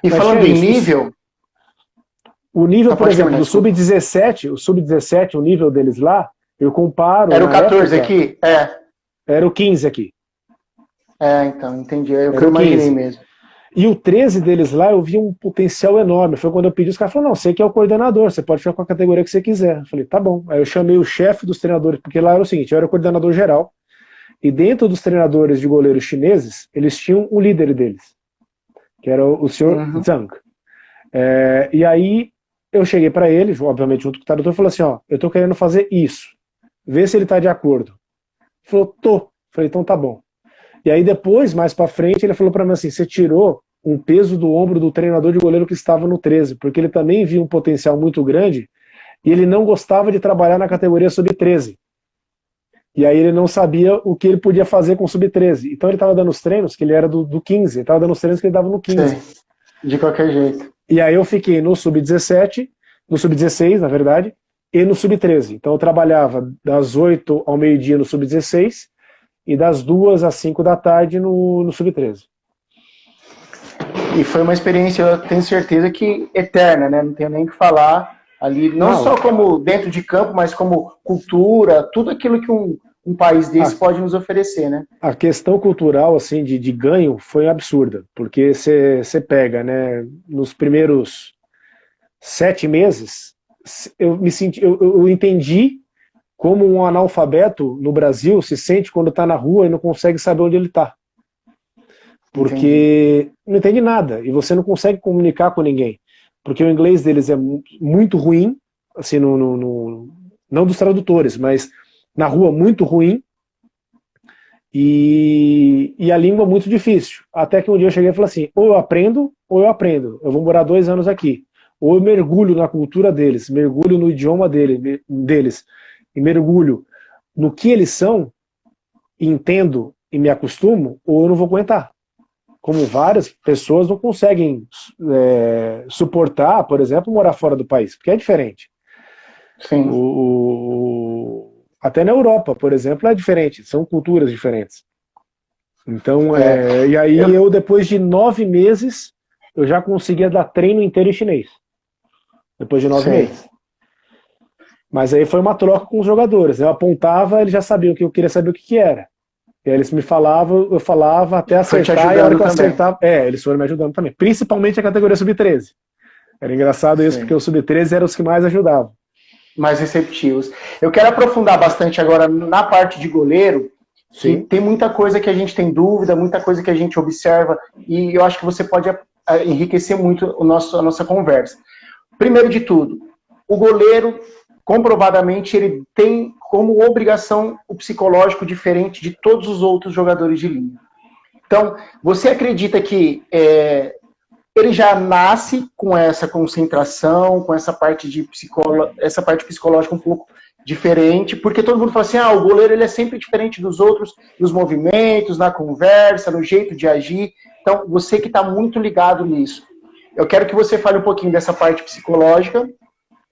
E mas falando em nível... O nível, por exemplo, do sub-17, o nível deles lá, eu comparo... Era o 14 aqui? Era o 15 aqui. Então, entendi. É o que eu imaginei mesmo. E o 13 deles lá, eu vi um potencial enorme. Foi quando eu pedi, os caras falaram, não, você que é o coordenador, você pode ficar com a categoria que você quiser. Eu falei, tá bom. Aí eu chamei o chefe dos treinadores, porque lá era o seguinte, eu era o coordenador geral, e dentro dos treinadores de goleiros chineses, eles tinham o líder deles, que era o senhor Zhang. E aí eu cheguei para ele, obviamente junto com o tradutor, e falei assim, ó, eu tô querendo fazer isso. Vê se ele tá de acordo. Ele falou, tô. Falei, então tá bom. E aí depois, mais pra frente, ele falou pra mim assim, você tirou um peso do ombro do treinador de goleiro que estava no 13, porque ele também via um potencial muito grande e ele não gostava de trabalhar na categoria sub-13. E aí ele não sabia o que ele podia fazer com o sub-13. Então ele estava dando os treinos, que ele era do 15, ele estava dando os treinos que ele dava no 15. Sim, de qualquer jeito. E aí eu fiquei no sub-17, no sub-16, na verdade, e no sub-13. Então eu trabalhava das 8 ao meio-dia no sub-16 e das 2 às 5 da tarde no sub-13. E foi uma experiência, eu tenho certeza que eterna, né? Não tenho nem o que falar ali, não só como dentro de campo, mas como cultura, tudo aquilo que um país desse pode nos oferecer, né? A questão cultural, assim, de ganho foi absurda, porque você pega, né, nos primeiros 7 meses, eu me senti, eu entendi como um analfabeto no Brasil se sente quando está na rua e não consegue saber onde ele está. Porque não entende nada, e você não consegue comunicar com ninguém. Porque o inglês deles é muito ruim, assim, não dos tradutores, mas na rua muito ruim, e a língua muito difícil. Até que um dia eu cheguei e falei assim, ou eu aprendo, eu vou morar 2 anos aqui. Ou eu mergulho na cultura deles, mergulho no idioma deles, e mergulho no que eles são, entendo e me acostumo, ou eu não vou aguentar. Como várias pessoas não conseguem suportar, por exemplo, morar fora do país, porque é diferente. Sim. Até na Europa, por exemplo, é diferente, são culturas diferentes. Então, e aí eu, depois de 9 meses, eu já conseguia dar treino inteiro em chinês. Depois de 9 meses. Mas aí foi uma troca com os jogadores. Eu apontava, eles já sabiam que eu queria saber o que era. E aí eles me falavam, eu falava até acertar, e a hora que eu acertava. Eles foram me ajudando também. Principalmente a categoria sub-13. Era engraçado isso, porque os sub-13 eram os que mais ajudavam. Mais receptivos. Eu quero aprofundar bastante agora na parte de goleiro, que tem muita coisa que a gente tem dúvida, muita coisa que a gente observa, e eu acho que você pode enriquecer muito a nossa conversa. Primeiro de tudo, o goleiro, comprovadamente, ele tem como obrigação o psicológico diferente de todos os outros jogadores de linha. Então, você acredita que ele já nasce com essa concentração, com essa parte psicológica um pouco diferente, porque todo mundo fala assim, o goleiro ele é sempre diferente dos outros, nos movimentos, na conversa, no jeito de agir. Então, você que está muito ligado nisso, eu quero que você fale um pouquinho dessa parte psicológica,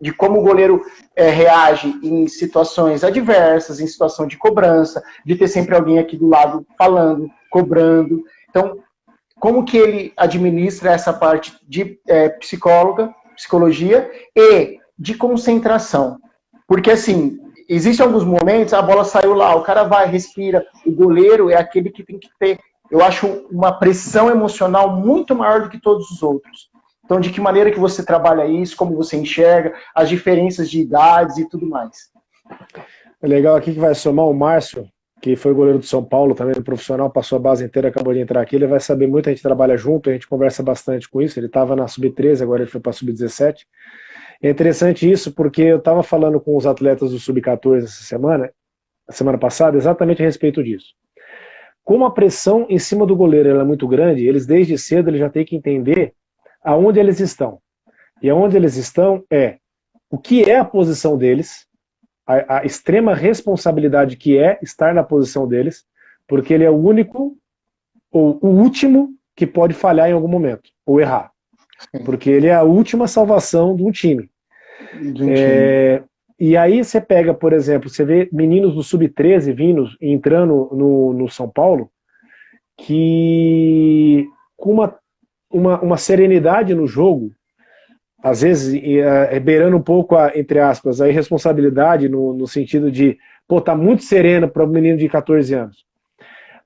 de como o goleiro reage em situações adversas, em situação de cobrança, de ter sempre alguém aqui do lado falando, cobrando. Então, como que ele administra essa parte de psicologia e de concentração? Porque, assim, existem alguns momentos, a bola saiu lá, o cara vai, respira, o goleiro é aquele que tem que ter, eu acho, uma pressão emocional muito maior do que todos os outros. Então, de que maneira que você trabalha isso, como você enxerga, as diferenças de idades e tudo mais? É legal aqui que vai somar o Márcio, que foi goleiro do São Paulo, também no profissional, passou a base inteira, acabou de entrar aqui, ele vai saber muito, a gente trabalha junto, a gente conversa bastante com isso, ele estava na Sub-13, agora ele foi para a Sub-17. É interessante isso, porque eu estava falando com os atletas do Sub-14 essa semana passada, exatamente a respeito disso. Como a pressão em cima do goleiro ela é muito grande, eles desde cedo já têm que entender aonde eles estão. E aonde eles estão o que é a posição deles, a extrema responsabilidade que é estar na posição deles, porque ele é o único ou o último que pode falhar em algum momento, ou errar. Porque ele é a última salvação de um time. E aí você pega, por exemplo, você vê meninos do Sub-13 entrando no São Paulo, que com uma serenidade no jogo, às vezes beirando um pouco entre aspas, a irresponsabilidade no sentido de, tá muito sereno para um menino de 14 anos.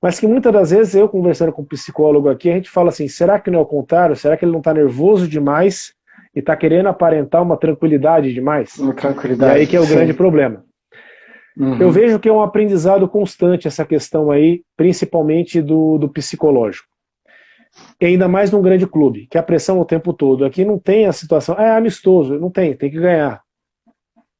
Mas que muitas das vezes eu, conversando com um psicólogo aqui, a gente fala assim, será que não é o contrário? Será que ele não está nervoso demais e está querendo aparentar uma tranquilidade demais? Uma E aí tranquilidade, que é o grande sim. problema. Eu Uhum. vejo que é um aprendizado constante essa questão aí, principalmente do psicológico. E ainda mais num grande clube, que a pressão o tempo todo. Aqui não tem a situação, é amistoso, não tem, tem que ganhar.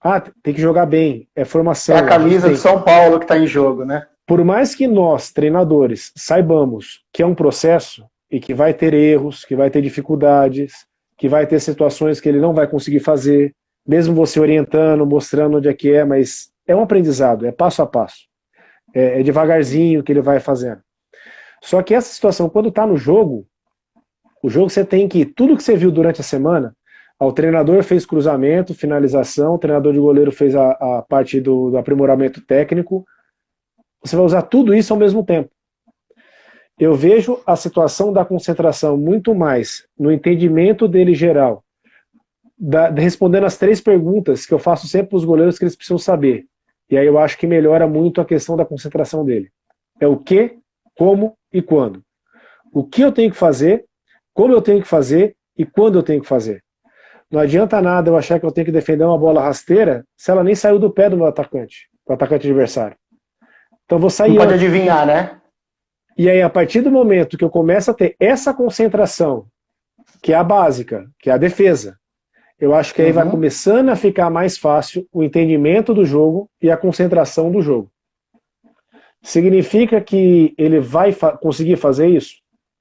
Ah, tem que jogar bem, é É a formação, a gente camisa do tem. São Paulo que está em jogo, né? Por mais que nós, treinadores, saibamos que é um processo e que vai ter erros, que vai ter dificuldades, que vai ter situações que ele não vai conseguir fazer, mesmo você orientando, mostrando onde é que é, mas é um aprendizado, é passo a passo. É devagarzinho que ele vai fazendo. Só que essa situação, quando está no jogo, o jogo você tem que, tudo que você viu durante a semana, o treinador fez cruzamento, finalização, o treinador de goleiro fez a parte do aprimoramento técnico, você vai usar tudo isso ao mesmo tempo. Eu vejo a situação da concentração muito mais no entendimento dele geral, respondendo as 3 perguntas que eu faço sempre para os goleiros que eles precisam saber. E aí eu acho que melhora muito a questão da concentração dele. É o que, como e quando. O que eu tenho que fazer, como eu tenho que fazer e quando eu tenho que fazer. Não adianta nada eu achar que eu tenho que defender uma bola rasteira se ela nem saiu do pé do meu atacante, do atacante adversário. Então eu vou Não sair pode antes. adivinhar, né? E aí, a partir do momento que eu começo a ter essa concentração, que é a básica, que é a defesa, eu acho que aí vai Uhum. começando a ficar mais fácil o entendimento do jogo e a concentração do jogo. Significa que ele vai conseguir fazer isso?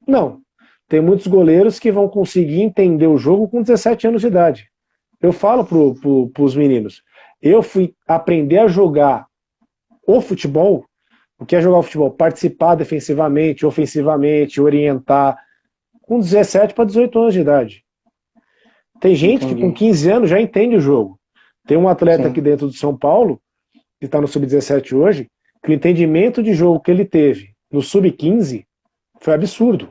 Não. Tem muitos goleiros que vão conseguir entender o jogo com 17 anos de idade. Eu falo para os meninos, eu fui aprender a jogar o futebol. O que é jogar o futebol? Participar defensivamente, ofensivamente, orientar, com 17 para 18 anos de idade. Tem gente que com Entendi. 15 anos já entende o jogo. Tem um atleta aqui Sim. dentro de São Paulo, que está no Sub-17 hoje, que o entendimento de jogo que ele teve no Sub-15 foi absurdo.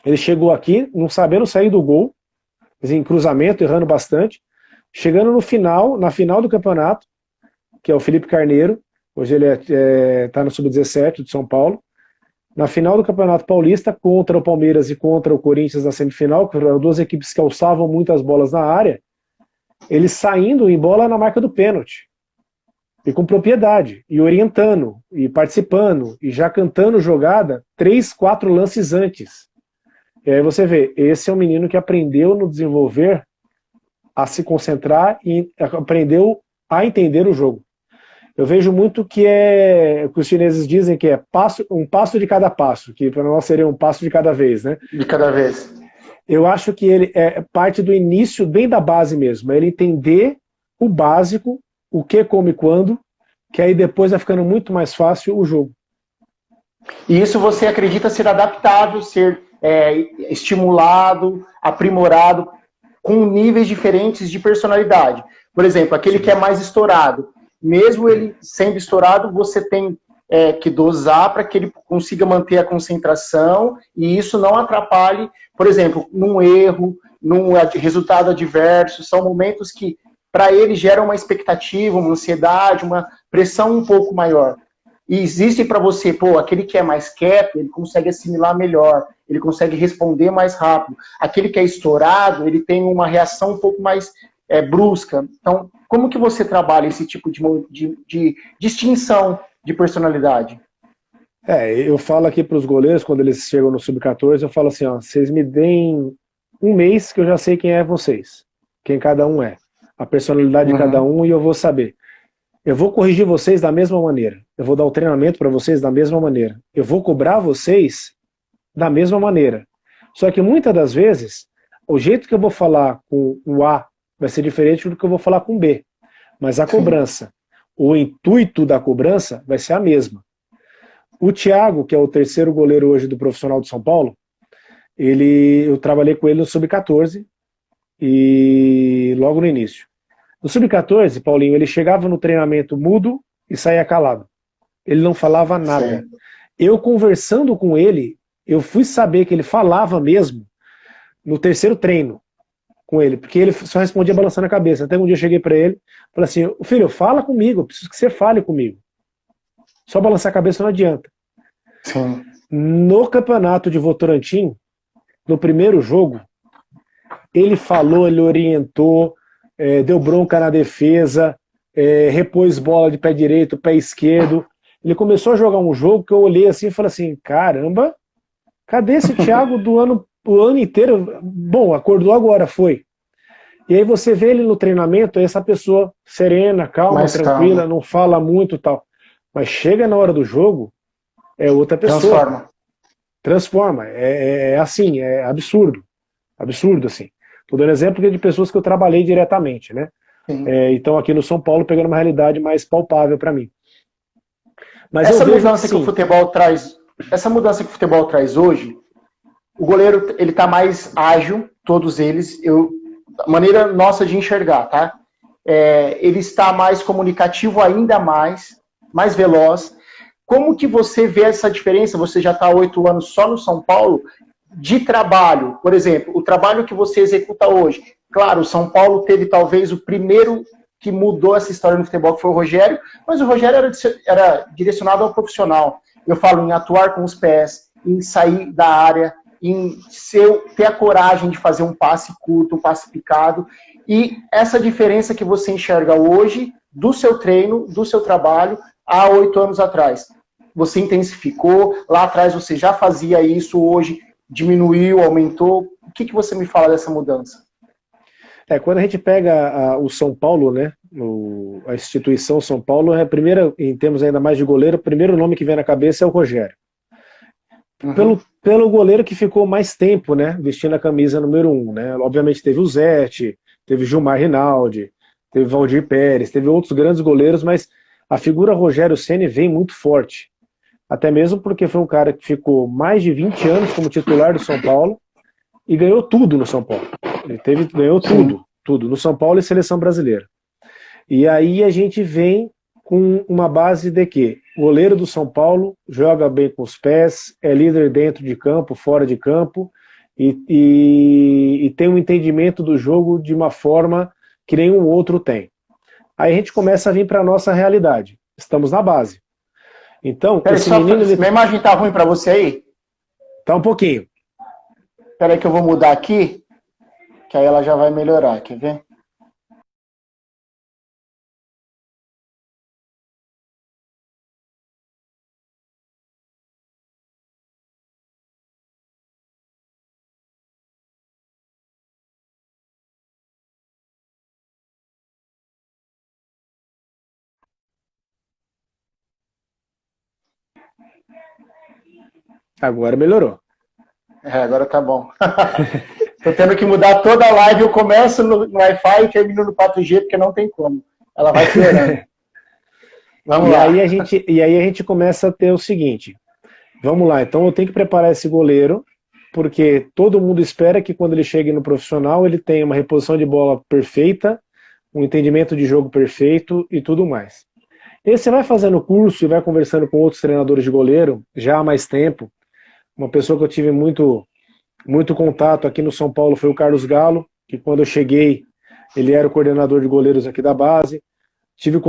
Ele chegou aqui não sabendo sair do gol, em cruzamento, errando bastante. Chegando no final, na final do campeonato, que é o Felipe Carneiro, hoje ele está no Sub-17 de São Paulo. Na final do Campeonato Paulista, contra o Palmeiras e contra o Corinthians na semifinal, que eram 2 equipes que alçavam muitas bolas na área, ele saindo em bola na marca do pênalti. E com propriedade, e orientando, e participando, e já cantando jogada 3, 4 lances antes. E aí você vê, esse é um menino que aprendeu no desenvolver a se concentrar e aprendeu a entender o jogo. Eu vejo muito que é o que os chineses dizem que é um passo de cada passo, que para nós seria um passo de cada vez, né? De cada vez. Eu acho que ele é parte do início, bem da base mesmo, é ele entender o básico, o que, como e quando, que aí depois vai ficando muito mais fácil o jogo. E isso você acredita ser adaptável, ser estimulado, aprimorado, com níveis diferentes de personalidade. Por exemplo, aquele que é mais estourado, mesmo ele sendo estourado, você tem que dosar para que ele consiga manter a concentração e isso não atrapalhe, por exemplo, num erro, num resultado adverso. São momentos que, para ele, geram uma expectativa, uma ansiedade, uma pressão um pouco maior. E existe para você, aquele que é mais quieto, ele consegue assimilar melhor, ele consegue responder mais rápido. Aquele que é estourado, ele tem uma reação um pouco mais brusca. Então, como que você trabalha esse tipo de distinção de personalidade? Eu falo aqui para os goleiros, quando eles chegam no Sub-14, eu falo assim, ó, vocês me deem um mês que eu já sei quem é vocês, quem cada um é, a personalidade de cada um, e eu vou saber. Eu vou corrigir vocês da mesma maneira. Eu vou dar o treinamento para vocês da mesma maneira. Eu vou cobrar vocês da mesma maneira. Só que muitas das vezes, o jeito que eu vou falar com o A vai ser diferente do que eu vou falar com o B. Mas a cobrança, o intuito da cobrança vai ser a mesma. O Thiago, que é o 3º goleiro hoje do Profissional de São Paulo, eu trabalhei com ele no Sub-14 e logo no início. No Sub-14, Paulinho, ele chegava no treinamento mudo e saía calado. Ele não falava nada. Sim. Eu conversando com ele, eu fui saber que ele falava mesmo no 3º treino com ele, porque ele só respondia balançando a cabeça. Até um dia eu cheguei para ele, falei assim, filho, fala comigo, eu preciso que você fale comigo. Só balançar a cabeça não adianta. Sim. No campeonato de Votorantim, no primeiro jogo, ele falou, ele orientou, deu bronca na defesa, repôs bola de pé direito, pé esquerdo. Ele começou a jogar um jogo que eu olhei assim e falei assim, caramba, cadê esse Thiago o ano inteiro? Bom, acordou agora, foi. E aí você vê ele no treinamento, é essa pessoa serena, calma, Mais tranquila, calma. não fala muito e tal. Mas chega na hora do jogo, é outra pessoa. Transforma. É assim, é absurdo. Absurdo, assim. Estou dando exemplo de pessoas que eu trabalhei diretamente, né? Então aqui no São Paulo pegando uma realidade mais palpável para mim. Mas essa eu vejo mudança que o futebol traz, essa mudança que o futebol traz hoje, o goleiro ele tá mais ágil, todos eles, a maneira nossa de enxergar, tá? Ele está mais comunicativo ainda mais veloz. Como que você vê essa diferença? Você já está há 8 anos só no São Paulo, de trabalho, por exemplo, o trabalho que você executa hoje. Claro, o São Paulo teve talvez o primeiro que mudou essa história no futebol, que foi o Rogério, mas o Rogério era direcionado ao profissional. Eu falo em atuar com os pés, em sair da área, em ter a coragem de fazer um passe curto, um passe picado, e essa diferença que você enxerga hoje do seu treino, do seu trabalho, há 8 anos atrás. Você intensificou, lá atrás você já fazia isso, hoje diminuiu, aumentou. O que você me fala dessa mudança? Quando a gente pega o São Paulo, né, a instituição São Paulo, é a primeira, em termos ainda mais de goleiro, o primeiro nome que vem na cabeça é o Rogério. Uhum. Pelo goleiro que ficou mais tempo, né, vestindo a camisa número 1, né? Obviamente teve o Zete, teve Gilmar Rinaldi, teve Valdir Pérez, teve outros grandes goleiros, mas a figura Rogério Ceni vem muito forte. Até mesmo porque foi um cara que ficou mais de 20 anos como titular do São Paulo e ganhou tudo no São Paulo. Ele ganhou tudo, no São Paulo e seleção brasileira. E aí a gente vem com uma base de que o goleiro do São Paulo joga bem com os pés, é líder dentro de campo, fora de campo, e tem um entendimento do jogo de uma forma que nenhum outro tem. Aí a gente começa a vir para a nossa realidade. Estamos na base. Então, esse menino... Minha imagem tá ruim para você aí? Tá um pouquinho. Espera aí que eu vou mudar aqui, que aí ela já vai melhorar, quer ver? Agora melhorou. Agora tá bom. Tô tendo que mudar toda a live. Eu começo no Wi-Fi e termino no 4G, porque não tem como. Ela vai piorando. Vamos lá. E aí a gente começa a ter o seguinte. Vamos lá, então eu tenho que preparar esse goleiro, porque todo mundo espera que quando ele chegue no profissional ele tenha uma reposição de bola perfeita, um entendimento de jogo perfeito e tudo mais. E você vai fazendo curso e vai conversando com outros treinadores de goleiro, já há mais tempo. Uma pessoa que eu tive muito contato aqui no São Paulo foi o Carlos Galo, que quando eu cheguei, ele era o coordenador de goleiros aqui da base. Tive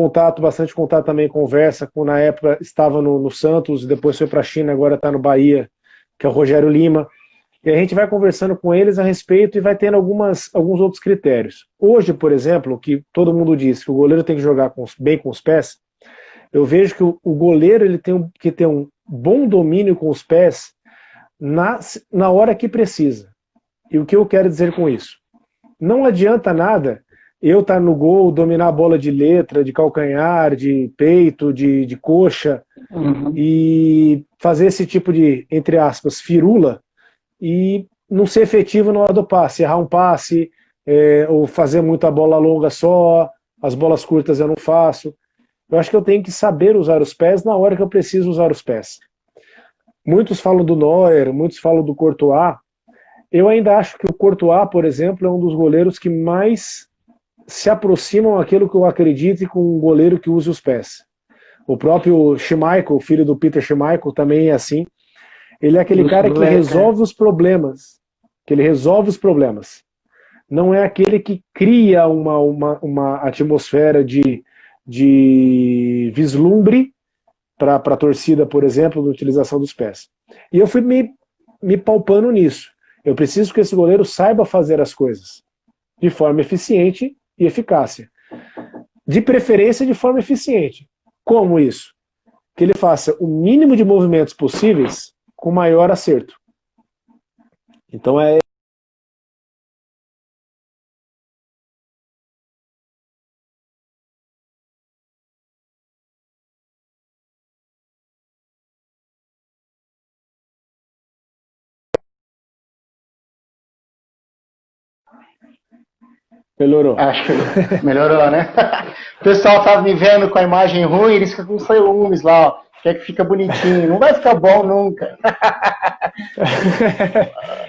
bastante contato também, conversa com, na época, estava no Santos, depois foi para a China, agora está no Bahia, que é o Rogério Lima. E a gente vai conversando com eles a respeito e vai tendo alguns outros critérios. Hoje, por exemplo, que todo mundo diz que o goleiro tem que jogar bem com os pés, eu vejo que o goleiro ele tem que ter um bom domínio com os pés na hora que precisa. E o que eu quero dizer com isso? Não adianta nada eu estar no gol, dominar a bola de letra, de calcanhar, de peito, de coxa, e fazer esse tipo de, entre aspas, firula, e não ser efetivo na hora do passe, errar um passe, ou fazer muita bola longa só, as bolas curtas eu não faço. Eu acho que eu tenho que saber usar os pés na hora que eu preciso usar os pés. Muitos falam do Neuer, muitos falam do Courtois. Eu ainda acho que o Courtois, por exemplo, é um dos goleiros que mais se aproximam àquilo que eu acredito com um goleiro que usa os pés. O próprio Schmeichel, filho do Peter Schmeichel, também é assim. Ele é aquele cara que resolve os problemas. Não é aquele que cria uma atmosfera de vislumbre para a torcida, por exemplo, da utilização dos pés. E eu fui me palpando nisso. Eu preciso que esse goleiro saiba fazer as coisas de forma eficiente e eficácia. De preferência, de forma eficiente. Como isso? Que ele faça o mínimo de movimentos possíveis com maior acerto. Então é... Melhorou. Acho que melhorou, né? O pessoal tá me vendo com a imagem ruim, eles ficam com ciúmes lá, ó. Quer que fica bonitinho. Não vai ficar bom nunca.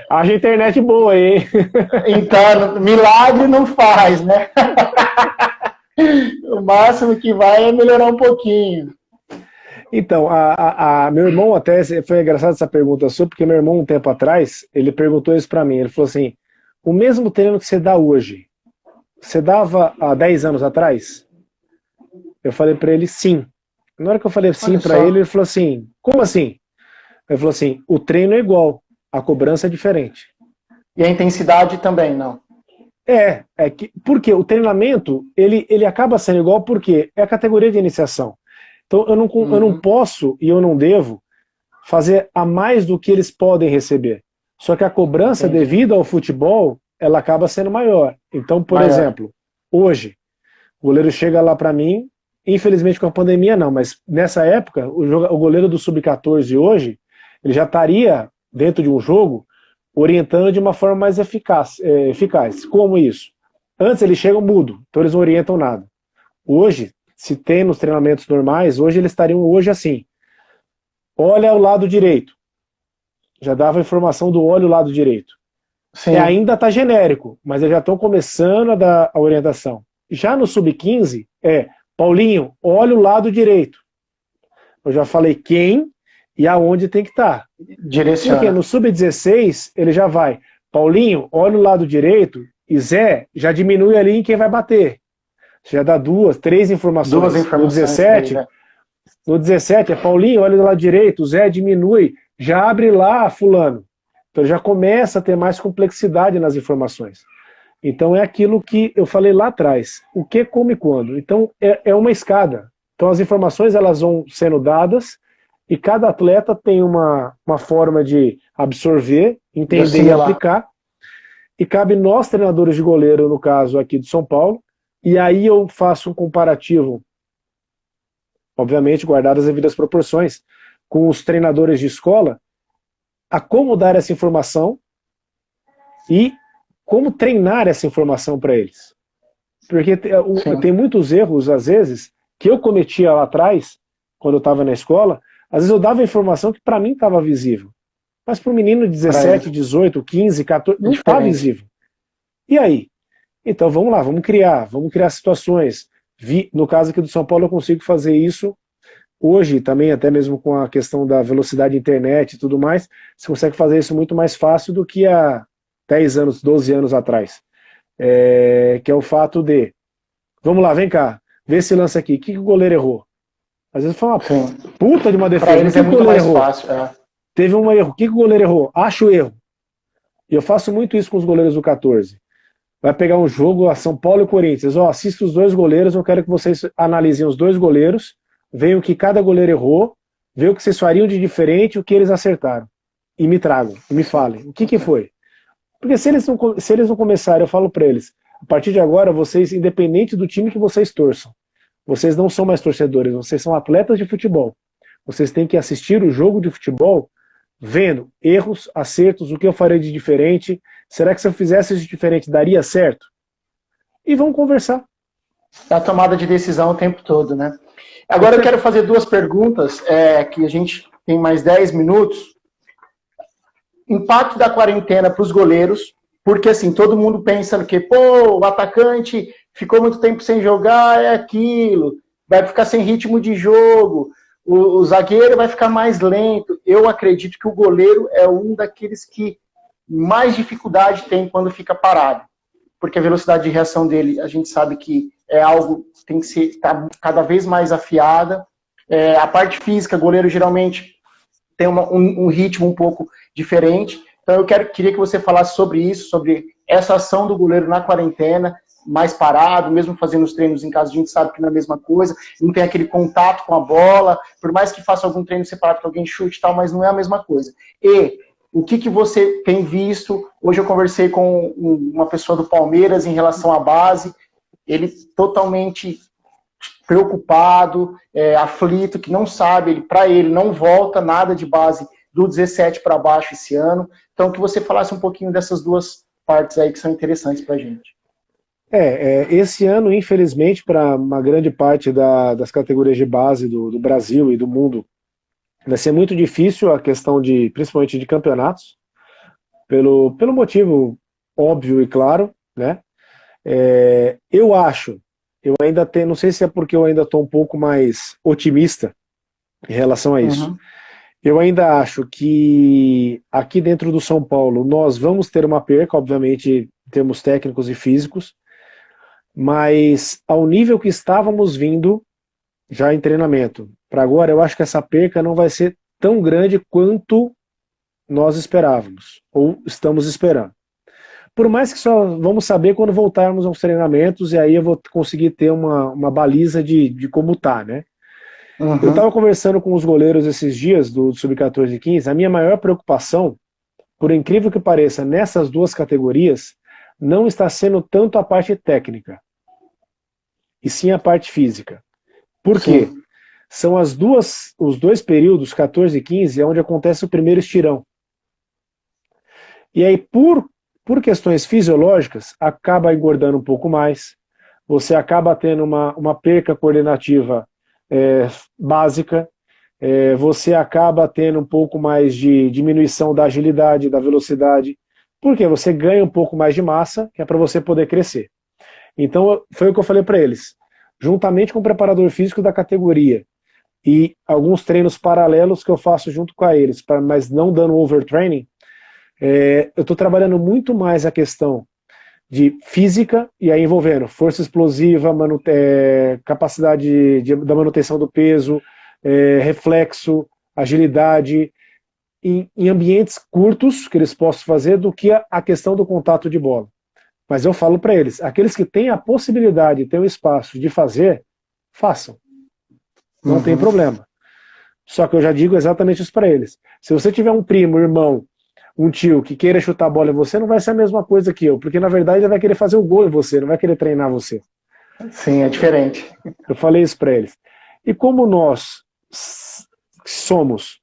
Haja internet boa aí, hein? Então, milagre não faz, né? O máximo que vai é melhorar um pouquinho. Então, meu irmão até, foi engraçado essa pergunta sua, porque meu irmão um tempo atrás, ele perguntou isso pra mim, ele falou assim, o mesmo treino que você dá hoje, você dava há 10 anos atrás? Eu falei pra ele, sim. Na hora que eu falei sim pra ele falou assim, como assim? Ele falou assim, o treino é igual, a cobrança é diferente. E a intensidade também, não? Porque o treinamento, ele acaba sendo igual porque é a categoria de iniciação. Então eu não posso e eu não devo fazer a mais do que eles podem receber. Só que a cobrança devido ao futebol, ela acaba sendo maior. Então, por exemplo, hoje, o goleiro chega lá para mim, infelizmente com a pandemia não, mas nessa época, o goleiro do Sub-14 hoje, ele já estaria dentro de um jogo orientando de uma forma mais eficaz. Como isso? Antes eles chegam mudo, então eles não orientam nada. Hoje, se tem nos treinamentos normais, hoje eles estariam assim. Olha o lado direito. Já dava a informação do olho o lado direito. Ainda está genérico, mas eles já estão começando a dar a orientação. Já no Sub-15, Paulinho, olha o lado direito. Eu já falei quem e aonde tem que estar. Direciona. Porque no Sub-16, ele já vai. Paulinho, olha o lado direito e Zé já diminui ali em quem vai bater. Você já dá 2, 3 informações. Duas informações. No 17 é Paulinho, olha do lado direito, Zé diminui, já abre lá fulano. Então já começa a ter mais complexidade nas informações. Então é aquilo que eu falei lá atrás. O que, como e quando. Então é uma escada. Então as informações elas vão sendo dadas e cada atleta tem uma forma de absorver, entender e aplicar. E cabe nós, treinadores de goleiro, no caso aqui de São Paulo, e aí eu faço um comparativo, obviamente guardadas as devidas proporções, com os treinadores de escola, a como dar essa informação e como treinar essa informação para eles. Porque tem muitos erros, às vezes, que eu cometia lá atrás, quando eu estava na escola, às vezes eu dava informação que para mim estava visível. Mas para o menino de 17, 18, 15, 14, não está visível. E aí? Então vamos lá, vamos criar situações. No caso aqui do São Paulo eu consigo fazer isso hoje também, até mesmo com a questão da velocidade da internet e tudo mais, você consegue fazer isso muito mais fácil do que há 10 anos, 12 anos atrás. Que é o fato de, vamos lá, vem cá, vê esse lance aqui, o que o goleiro errou? Às vezes foi uma puta de uma defesa. Para eles é muito mais fácil. Teve um erro, o que o goleiro errou? Acho o erro. E eu faço muito isso com os goleiros do 14. Vai pegar um jogo, a São Paulo e Corinthians, assista os dois goleiros, eu quero que vocês analisem os dois goleiros, vejam o que cada goleiro errou, vejam o que vocês fariam de diferente, o que eles acertaram. E me tragam, e me falem. O que foi? Porque se eles não começarem, eu falo para eles, a partir de agora, vocês, independente do time que vocês torçam, vocês não são mais torcedores, vocês são atletas de futebol. Vocês têm que assistir o jogo de futebol vendo erros, acertos, o que eu farei de diferente, será que se eu fizesse isso diferente daria certo? E vamos conversar. É a tomada de decisão o tempo todo, né? Agora eu quero fazer 2 perguntas, que a gente tem mais 10 minutos. Impacto da quarentena para os goleiros, porque assim, todo mundo pensa que, o atacante ficou muito tempo sem jogar, é aquilo, vai ficar sem ritmo de jogo, o zagueiro vai ficar mais lento. Eu acredito que o goleiro é um daqueles que mais dificuldade tem quando fica parado, porque a velocidade de reação dele, a gente sabe que é algo que tem que ser cada vez mais afiada. A parte física, goleiro geralmente tem um ritmo um pouco diferente. Então eu queria que você falasse sobre isso, sobre essa ação do goleiro na quarentena, mais parado, mesmo fazendo os treinos em casa, a gente sabe que não é a mesma coisa, não tem aquele contato com a bola, por mais que faça algum treino separado que alguém chute e tal, mas não é a mesma coisa. E o que você tem visto? Hoje eu conversei com uma pessoa do Palmeiras em relação à base, ele totalmente preocupado, aflito, que não sabe, para ele não volta nada de base do 17 para baixo esse ano. Então, que você falasse um pouquinho dessas duas partes aí que são interessantes para a gente. Esse ano, infelizmente, para uma grande parte das categorias de base do Brasil e do mundo, vai ser muito difícil a questão principalmente de campeonatos, pelo motivo óbvio e claro, né? Eu ainda tenho, não sei se é porque eu ainda estou um pouco mais otimista em relação a isso. Uhum. Eu ainda acho que aqui dentro do São Paulo nós vamos ter uma perca, obviamente, em termos técnicos e físicos, mas ao nível que estávamos vindo já em treinamento, para agora eu acho que essa perca não vai ser tão grande quanto nós esperávamos, ou estamos esperando. Por mais que só vamos saber quando voltarmos aos treinamentos, e aí eu vou conseguir ter uma baliza de como tá, né? Uhum. Eu estava conversando com os goleiros esses dias do Sub-14 e 15, a minha maior preocupação, por incrível que pareça, nessas duas categorias, não está sendo tanto a parte técnica, e sim a parte física. Por quê? São os dois períodos, 14 e 15, é onde acontece o primeiro estirão. E aí, por questões fisiológicas, acaba engordando um pouco mais, você acaba tendo uma perca coordenativa básica, você acaba tendo um pouco mais de diminuição da agilidade, da velocidade, porque você ganha um pouco mais de massa, que é para você poder crescer. Então, foi o que eu falei para eles. Juntamente com o preparador físico da categoria e alguns treinos paralelos que eu faço junto com eles, mas não dando overtraining, eu estou trabalhando muito mais a questão de física, e aí envolvendo força explosiva, capacidade da manutenção do peso, reflexo, agilidade, em ambientes curtos que eles possam fazer, do que a questão do contato de bola. Mas eu falo para eles, aqueles que têm a possibilidade, têm o espaço de fazer, façam. Não tem problema. Só que eu já digo exatamente isso para eles. Se você tiver um primo, irmão, um tio que queira chutar a bola em você, não vai ser a mesma coisa que eu, porque na verdade ele vai querer fazer o gol em você, não vai querer treinar você. Sim, é diferente. Eu falei isso para eles. E como nós somos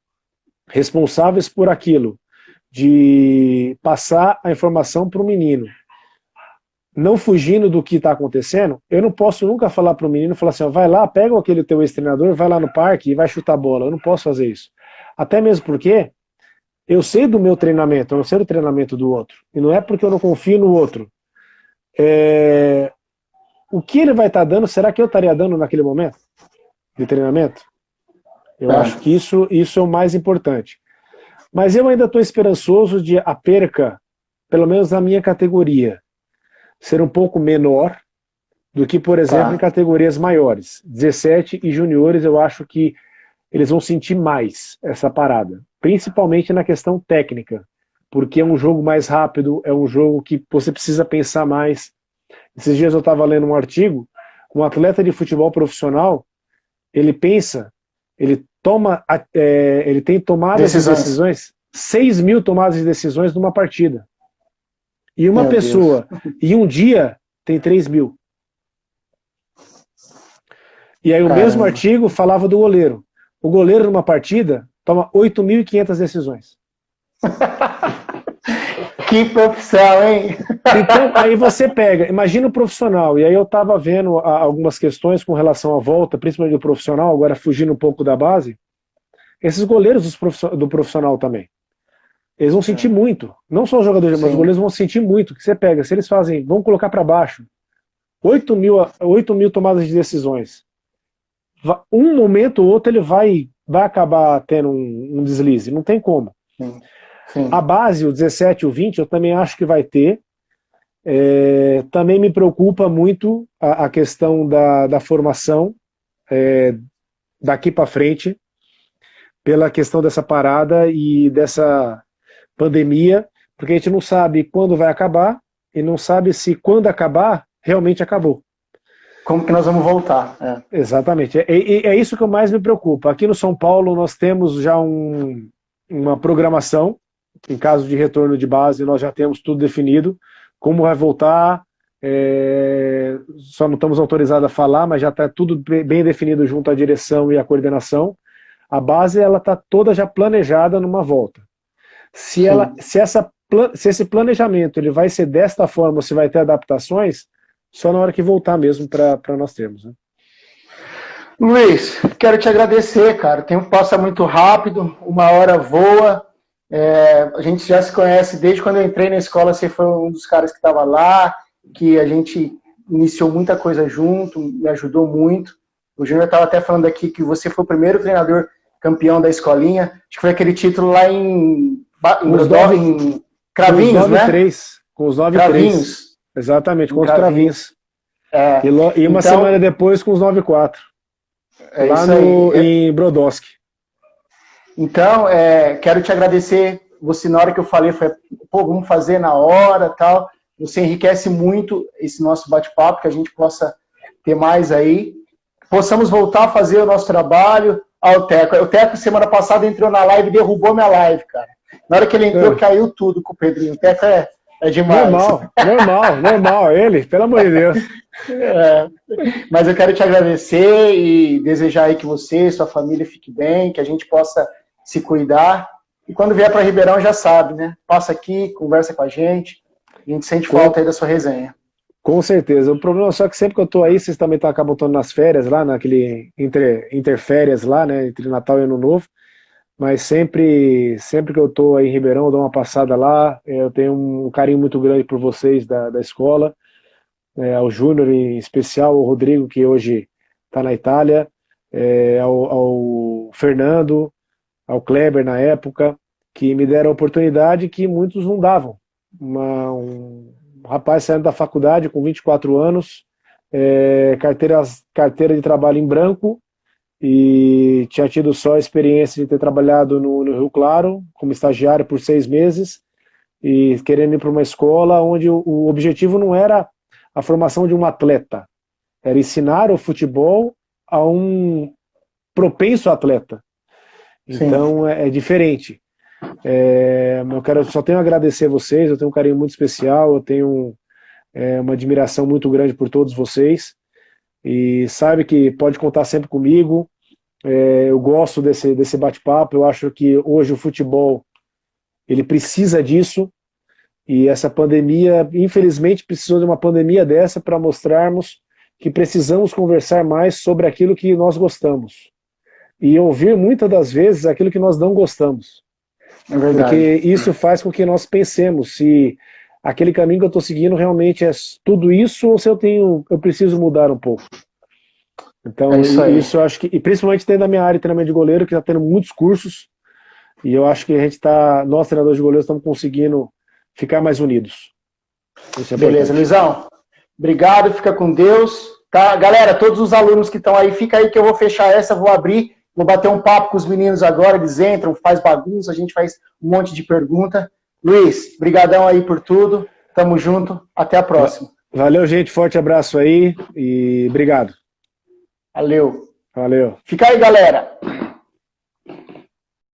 responsáveis por aquilo, de passar a informação para o menino, não fugindo do que está acontecendo, eu não posso nunca falar para o menino, falar assim, ó, vai lá, pega aquele teu ex-treinador, vai lá no parque e vai chutar a bola. Eu não posso fazer isso. Até mesmo porque eu sei do meu treinamento, eu não sei do treinamento do outro. E não é porque eu não confio no outro. O que ele vai estar dando, será que eu estaria dando naquele momento de treinamento? Eu acho que isso é o mais importante. Mas eu ainda estou esperançoso de a perca, pelo menos na minha categoria, ser um pouco menor do que, por exemplo, em categorias maiores. 17 e juniores, eu acho que eles vão sentir mais essa parada. Principalmente na questão técnica. Porque é um jogo mais rápido, é um jogo que você precisa pensar mais. Esses dias eu estava lendo um artigo, um atleta de futebol profissional, ele pensa, ele tem tomadas de decisões, 6 mil tomadas de decisões numa partida. E uma pessoa, em um dia, tem 3 mil. E aí o mesmo artigo falava do goleiro. O goleiro numa partida toma 8.500 decisões. Que profissão, hein? Então, aí você pega, imagina o profissional, e aí eu estava vendo algumas questões com relação à volta, principalmente do profissional, agora fugindo um pouco da base, esses goleiros do profissional também. Eles vão sentir muito, não só os jogadores, mas os goleiros vão sentir muito, que você pega, se eles fazem, vamos colocar para baixo, 8 mil tomadas de decisões, um momento ou outro ele vai acabar tendo um deslize, não tem como. Sim. A base, o 17 e o 20, eu também acho que vai ter. Também me preocupa muito a questão da formação. daqui para frente, pela questão dessa parada e dessa pandemia, porque a gente não sabe quando vai acabar e não sabe se quando acabar, realmente acabou. Como que nós vamos voltar? Exatamente. É isso que mais me preocupa. Aqui no São Paulo nós temos já uma programação, em caso de retorno de base, nós já temos tudo definido, como vai voltar, só não estamos autorizados a falar, mas já está tudo bem definido junto à direção e à coordenação. A base ela está toda já planejada numa volta. Se esse planejamento ele vai ser desta forma ou se vai ter adaptações, só na hora que voltar mesmo para nós termos. Né? Luiz, quero te agradecer, cara. O tempo passa muito rápido, uma hora voa. A gente já se conhece desde quando eu entrei na escola, você foi um dos caras que estava lá, que a gente iniciou muita coisa junto, me ajudou muito. O Júnior estava até falando aqui que você foi o primeiro treinador campeão da escolinha. Acho que foi aquele título lá em Cravinhos, né? Com os 9-3. Exatamente, com os Cravinhos. E uma semana depois com os 9-4. Lá em Brodowski. Então, quero te agradecer. Você, na hora que eu falei, foi, vamos fazer na hora, tal. Você enriquece muito esse nosso bate-papo, que a gente possa ter mais aí. Possamos voltar a fazer o nosso trabalho. O Teco, semana passada, entrou na live e derrubou minha live, cara. Na hora que ele entrou, caiu tudo com o Pedrinho. O Teco é demais. Normal. Ele, pelo amor de Deus. Mas eu quero te agradecer e desejar aí que você e sua família fiquem bem, que a gente possa se cuidar. E quando vier para Ribeirão, já sabe, né? Passa aqui, conversa com a gente. A gente sente falta aí da sua resenha. Com certeza. O problema é só que sempre que eu tô aí, vocês também acabam estando nas férias lá, naquele interférias lá, né? Entre Natal e Ano Novo. Mas sempre que eu tô aí em Ribeirão, eu dou uma passada lá. Eu tenho um carinho muito grande por vocês da escola. Ao Júnior em especial, ao Rodrigo, que hoje está na Itália, ao Fernando, ao Kleber na época, que me deram a oportunidade que muitos não davam. Um rapaz saindo da faculdade com 24 anos, carteira de trabalho em branco, e tinha tido só a experiência de ter trabalhado no Rio Claro, como estagiário por 6 meses, e querendo ir para uma escola onde o objetivo não era a formação de um atleta, era ensinar o futebol a um propenso atleta. Então é diferente. Só tenho a agradecer a vocês, eu tenho um carinho muito especial, eu tenho uma admiração muito grande por todos vocês, e sabe que pode contar sempre comigo. Eu gosto desse bate-papo, eu acho que hoje o futebol ele precisa disso, e essa pandemia, infelizmente, precisou de uma pandemia dessa para mostrarmos que precisamos conversar mais sobre aquilo que nós gostamos, e ouvir muitas das vezes aquilo que nós não gostamos. É verdade. Porque isso faz com que nós pensemos se aquele caminho que eu estou seguindo realmente é tudo isso ou se eu preciso mudar um pouco. Então, isso eu acho que, e principalmente dentro da minha área de treinamento de goleiro, que está tendo muitos cursos, e eu acho que nós treinadores de goleiros estamos conseguindo ficar mais unidos. Beleza, Luizão. Obrigado, fica com Deus. Tá? Galera, todos os alunos que estão aí, fica aí que eu vou fechar essa, vou abrir, vou bater um papo com os meninos agora, eles entram, faz bagunça, a gente faz um monte de pergunta. Luiz, brigadão aí por tudo, tamo junto, até a próxima. Valeu, gente, forte abraço aí e obrigado. Valeu. Valeu. Fica aí, galera.